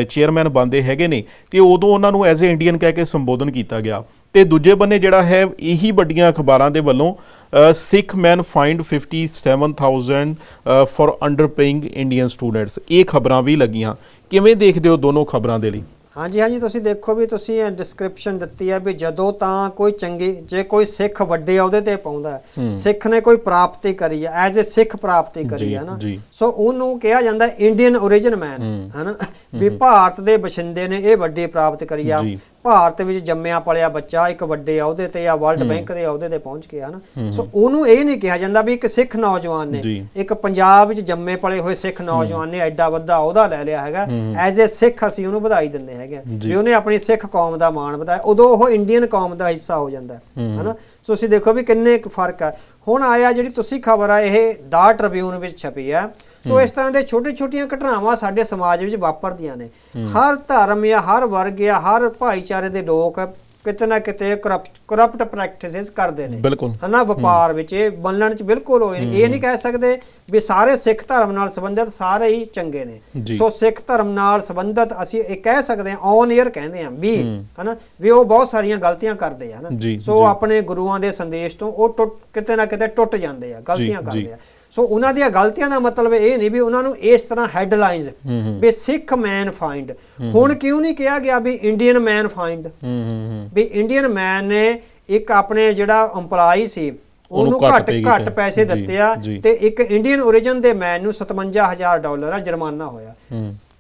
ਚੇਅਰਮੈਨ ਬਣਦੇ ਹੈਗੇ ਨੇ ਤੇ ਉਦੋਂ ਉਹਨਾਂ ਨੂੰ ਐਜ਼ ਏ ਇੰਡੀਅਨ ਕਹਿ ਕੇ ਸੰਬੋਧਨ ਕੀਤਾ ਗਿਆ। ਤੇ ਦੂਜੇ ਬੰਨੇ ਜਿਹੜਾ ਹੈ ਇਹੀ ਵੱਡੀਆਂ ਅਖਬਾਰਾਂ ਦੇ ਵੱਲੋਂ Sikh man fined 57,000 for under paying Indian students, ਇਹ ਖਬਰਾਂ ਵੀ ਲੱਗੀਆਂ। ਕਿਵੇਂ ਦੇਖਦੇ ਹੋ ਦੋਨੋਂ ਖਬਰਾਂ ਦੇ ਲਈ? ਹਾਂਜੀ, ਤੁਸੀਂ ਦੇਖੋ ਵੀ ਤੁਸੀਂ ਡਿਸਕ੍ਰਿਪਸ਼ਨ ਦਿੱਤੀ ਹੈ ਵੀ ਜਦੋਂ ਤਾਂ ਕੋਈ ਜੇ ਕੋਈ ਸਿੱਖ ਵੱਡੇ ਅਹੁਦੇ ਤੇ ਪਾਉਂਦਾ, ਸਿੱਖ ਨੇ ਕੋਈ ਪ੍ਰਾਪਤੀ ਕਰੀ ਹੈ, ਐਜ਼ ਏ ਸਿੱਖ ਪ੍ਰਾਪਤੀ ਕਰੀ ਹੈ ਨਾ, ਸੋ ਉਹਨੂੰ ਕਿਹਾ ਜਾਂਦਾ ਇੰਡੀਅਨ ਓਰੀਜਨ ਮੈਨ, ਹਨਾ, ਵੀ ਭਾਰਤ ਦੇ ਬਸ਼ਿੰਦੇ ਨੇ ਇਹ ਵੱਡੀ ਪ੍ਰਾਪਤ ਕਰੀ ਆ। ਭਾਰਤ ਵਿੱਚ ਜੰਮਿਆ ਪਲਿਆ ਬੱਚਾ ਇੱਕ ਵੱਡੇ ਅਹੁਦੇ ਤੇ ਜਾਂ ਵਰਲਡ ਬੈਂਕ ਦੇ ਅਹੁਦੇ ਤੇ ਪਹੁੰਚ ਗਿਆ ਹਨਾ। ਸੋ ਉਹਨੂੰ ਇਹ ਨਹੀਂ ਕਿਹਾ ਜਾਂਦਾ ਵੀ ਇੱਕ ਸਿੱਖ ਨੌਜਵਾਨ ਨੇ, ਇੱਕ ਪੰਜਾਬ ਵਿੱਚ ਜੰਮੇ ਪਲੇ ਹੋਏ ਸਿੱਖ ਨੌਜਵਾਨ ਨੇ ਐਡਾ ਵੱਡਾ ਅਹੁਦਾ ਲੈ ਲਿਆ ਹੈਗਾ, ਐਜ਼ ਏ ਸਿੱਖ ਅਸੀਂ ਉਹਨੂੰ ਵਧਾਈ ਦਿੰਦੇ ਹੈਗੇ ਵੀ ਉਹਨੇ ਆਪਣੀ ਸਿੱਖ ਕੌਮ ਦਾ ਮਾਣ ਵਧਾਇਆ, ਉਦੋਂ ਉਹ ਇੰਡੀਅਨ ਕੌਮ ਦਾ ਹਿੱਸਾ ਹੋ ਜਾਂਦਾ ਹਨਾ। ਸੋ ਤੁਸੀਂ ਦੇਖੋ ਵੀ ਕਿੰਨੇ ਕੁ ਫਰਕ ਆ। ਹੁਣ ਆਇਆ ਜਿਹੜੀ ਤੁਸੀਂ ਖਬਰ ਆ ਇਹ ਦਾ ਟ੍ਰਿਬਿਊਨ ਵਿੱਚ ਛਪੀ ਆ। ਸੋ ਇਸ ਤਰ੍ਹਾਂ ਦੇ ਛੋਟੀਆਂ ਘਟਨਾਵਾਂ ਸਾਡੇ ਸਮਾਜ ਵਿੱਚ ਵਾਪਰਦੀਆਂ ਨੇ। ਹਰ ਧਰਮ ਜਾਂ ਹਰ ਵਰਗ ਜਾਂ ਹਰ ਭਾਈਚਾਰੇ ਦੇ ਲੋਕ ਕਿਤੇ ਨਾ ਕਿਤੇ ਕਰਪਟ ਪ੍ਰੈਕਟਿਸਿਸ ਕਰਦੇ ਨੇ ਹਨਾ, ਵਪਾਰ ਵਿੱਚ ਇਹ ਮੰਨਣ ਚ ਬਿਲਕੁਲ ਹੋਏ ਨੇ। ਇਹ ਨਹੀਂ ਕਹਿ ਸਕਦੇ ਵੀ ਸਾਰੇ ਸਿੱਖ ਧਰਮ ਨਾਲ ਸੰਬੰਧਿਤ ਸਾਰੇ ਹੀ ਚੰਗੇ ਨੇ। ਸੋ ਸਿੱਖ ਧਰਮ ਨਾਲ ਸੰਬੰਧਿਤ ਅਸੀਂ ਇਹ ਕਹਿ ਸਕਦੇ ਹਾਂ, ਔਨ ਏਅਰ ਕਹਿੰਦੇ ਹਾਂ ਵੀ ਹਨਾ, ਵੀ ਉਹ ਬਹੁਤ ਸਾਰੀਆਂ ਗਲਤੀਆਂ ਕਰਦੇ ਆ ਹਨਾ। ਸੋ ਆਪਣੇ ਗੁਰੂਆਂ ਦੇ ਸੰਦੇਸ਼ ਤੋਂ ਉਹ ਕਿਤੇ ਨਾ ਕਿਤੇ ਟੁੱਟ ਜਾਂਦੇ ਆ, ਗਲਤੀਆਂ ਕਰਦੇ ਆ। ਸੋ ਉਹਨਾਂ ਦੀਆਂ ਗਲਤੀਆਂ ਦਾ ਮਤਲਬ ਇਹ ਨਹੀਂ ਵੀ ਉਹਨਾਂ ਨੂੰ ਇਸ ਤਰ੍ਹਾਂ ਹੈਡਲਾਈਨਸ ਵੀ ਸਿੱਖ ਮੈਨ ਫਾਈਂਡ, ਹੁਣ ਕਿਉਂ ਨਹੀਂ ਕਿਹਾ ਗਿਆ ਵੀ ਇੰਡੀਅਨ ਮੈਨ ਫਾਈਂਡ, ਵੀ ਇੰਡੀਅਨ ਮੈਨ ਨੇ ਇੱਕ ਆਪਣੇ ਜਿਹੜਾ EMPLOYE ਸੀ ਉਹਨੂੰ ਘੱਟ ਪੈਸੇ ਦਿੱਤੇ ਆ ਤੇ ਇੱਕ ਇੰਡੀਅਨ ਓਰੀਜਨ ਦੇ ਮੈਨ ਨੂੰ $57,000 ਆ ਜੁਰਮਾਨਾ ਹੋਇਆ।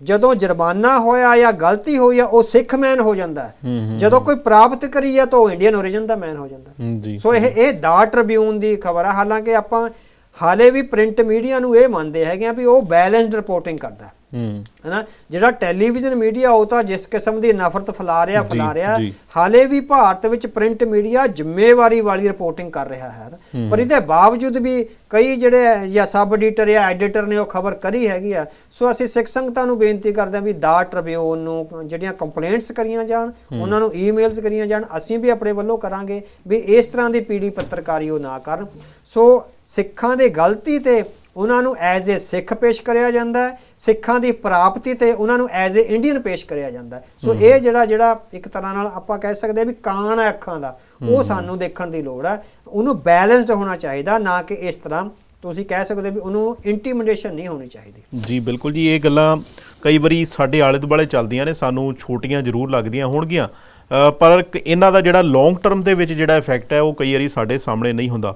ਜਦੋਂ ਜੁਰਮਾਨਾ ਹੋਇਆ ਜਾਂ ਗਲਤੀ ਹੋਈ ਆ ਉਹ ਸਿੱਖ ਮੈਨ ਹੋ ਜਾਂਦਾ, ਜਦੋਂ ਕੋਈ ਪ੍ਰਾਪਤ ਕਰੀ ਆ ਤਾਂ ਉਹ ਇੰਡੀਅਨ ਓਰੀਜਨ ਦਾ ਮੈਨ ਹੋ ਜਾਂਦਾ। ਸੋ ਇਹ ਦਾ ਟ੍ਰਿਬਿਊਨ ਦੀ ਖਬਰ ਆ। ਹਾਲਾਂਕਿ ਆਪਾਂ ਹਾਲੇ ਵੀ ਪ੍ਰਿੰਟ ਮੀਡੀਆ ਨੂੰ ਇਹ ਮੰਨਦੇ ਹੈਗੇ ਆ ਵੀ ਉਹ ਬੈਲੈਂਸਡ ਰਿਪੋਰਟਿੰਗ ਕਰਦਾ ਹਨਾ। ਜਿਹੜਾ ਟੈਲੀਵਿਜ਼ਨ ਮੀਡੀਆ ਉਹ ਤਾਂ ਜਿਸ ਕਿਸਮ ਦੀ ਨਫ਼ਰਤ ਫੈਲਾ ਰਿਹਾ ਹਾਲੇ ਵੀ ਭਾਰਤ ਵਿੱਚ ਪ੍ਰਿੰਟ ਮੀਡੀਆ ਜ਼ਿੰਮੇਵਾਰੀ ਵਾਲੀ ਰਿਪੋਰਟਿੰਗ ਕਰ ਰਿਹਾ ਹੈ। ਪਰ ਇਹਦੇ ਬਾਵਜੂਦ ਵੀ ਕਈ ਜਿਹੜੇ ਜਾਂ ਸਬ ਐਡੀਟਰ ਜਾਂ ਐਡੀਟਰ ਨੇ ਉਹ ਖਬਰ ਕਰੀ ਹੈਗੀ ਆ। ਸੋ ਅਸੀਂ ਸਿੱਖ ਸੰਗਤਾਂ ਨੂੰ ਬੇਨਤੀ ਕਰਦੇ ਹਾਂ ਵੀ ਦਾ ਟ੍ਰਿਬਿਊਨ ਨੂੰ ਜਿਹੜੀਆਂ ਕੰਪਲੇਂਟਸ ਕਰੀਆਂ ਜਾਣ, ਉਹਨਾਂ ਨੂੰ ਈਮੇਲਸ ਕਰੀਆਂ ਜਾਣ, ਅਸੀਂ ਵੀ ਆਪਣੇ ਵੱਲੋਂ ਕਰਾਂਗੇ ਵੀ ਇਸ ਤਰ੍ਹਾਂ ਦੀ ਪੀੜੀ ਪੱਤਰਕਾਰੀ ਉਹ ਨਾ ਕਰਨ। ਸੋ ਸਿੱਖਾਂ ਦੀ ਗਲਤੀ ਤੇ ਉਹਨਾਂ ਨੂੰ ਐਜ਼ ਏ ਸਿੱਖ ਪੇਸ਼ ਕਰਿਆ ਜਾਂਦਾ ਹੈ, ਸਿੱਖਾਂ ਦੀ ਪ੍ਰਾਪਤੀ ਤੇ ਉਹਨਾਂ ਨੂੰ ਐਜ਼ ਏ ਇੰਡੀਅਨ ਪੇਸ਼ ਕਰਿਆ ਜਾਂਦਾ। ਸੋ ਇਹ ਜਿਹੜਾ ਇੱਕ ਤਰ੍ਹਾਂ ਨਾਲ ਆਪਾਂ ਕਹਿ ਸਕਦੇ ਹਾਂ ਵੀ ਕਾਣ ਹੈ ਅੱਖਾਂ ਦਾ, ਉਹ ਸਾਨੂੰ ਦੇਖਣ ਦੀ ਲੋੜ ਹੈ। ਉਹਨੂੰ ਬੈਲੈਂਸਡ ਹੋਣਾ ਚਾਹੀਦਾ, ਨਾ ਕਿ ਇਸ ਤਰ੍ਹਾਂ ਤੁਸੀਂ ਕਹਿ ਸਕਦੇ ਵੀ ਉਹਨੂੰ ਇੰਟੀਮੀਡੇਸ਼ਨ ਨਹੀਂ ਹੋਣੀ ਚਾਹੀਦੀ। ਜੀ ਬਿਲਕੁਲ ਜੀ। ਇਹ ਗੱਲਾਂ ਕਈ ਵਾਰੀ ਸਾਡੇ ਆਲੇ ਦੁਆਲੇ ਚੱਲਦੀਆਂ ਨੇ, ਸਾਨੂੰ ਛੋਟੀਆਂ ਜ਼ਰੂਰ ਲੱਗਦੀਆਂ ਹੋਣਗੀਆਂ ਪਰ ਇਹਨਾਂ ਦਾ ਜਿਹੜਾ ਲੌਂਗ ਟਰਮ ਦੇ ਵਿੱਚ ਜਿਹੜਾ ਇਫੈਕਟ ਹੈ ਉਹ ਕਈ ਵਾਰੀ ਸਾਡੇ ਸਾਹਮਣੇ ਨਹੀਂ ਹੁੰਦਾ।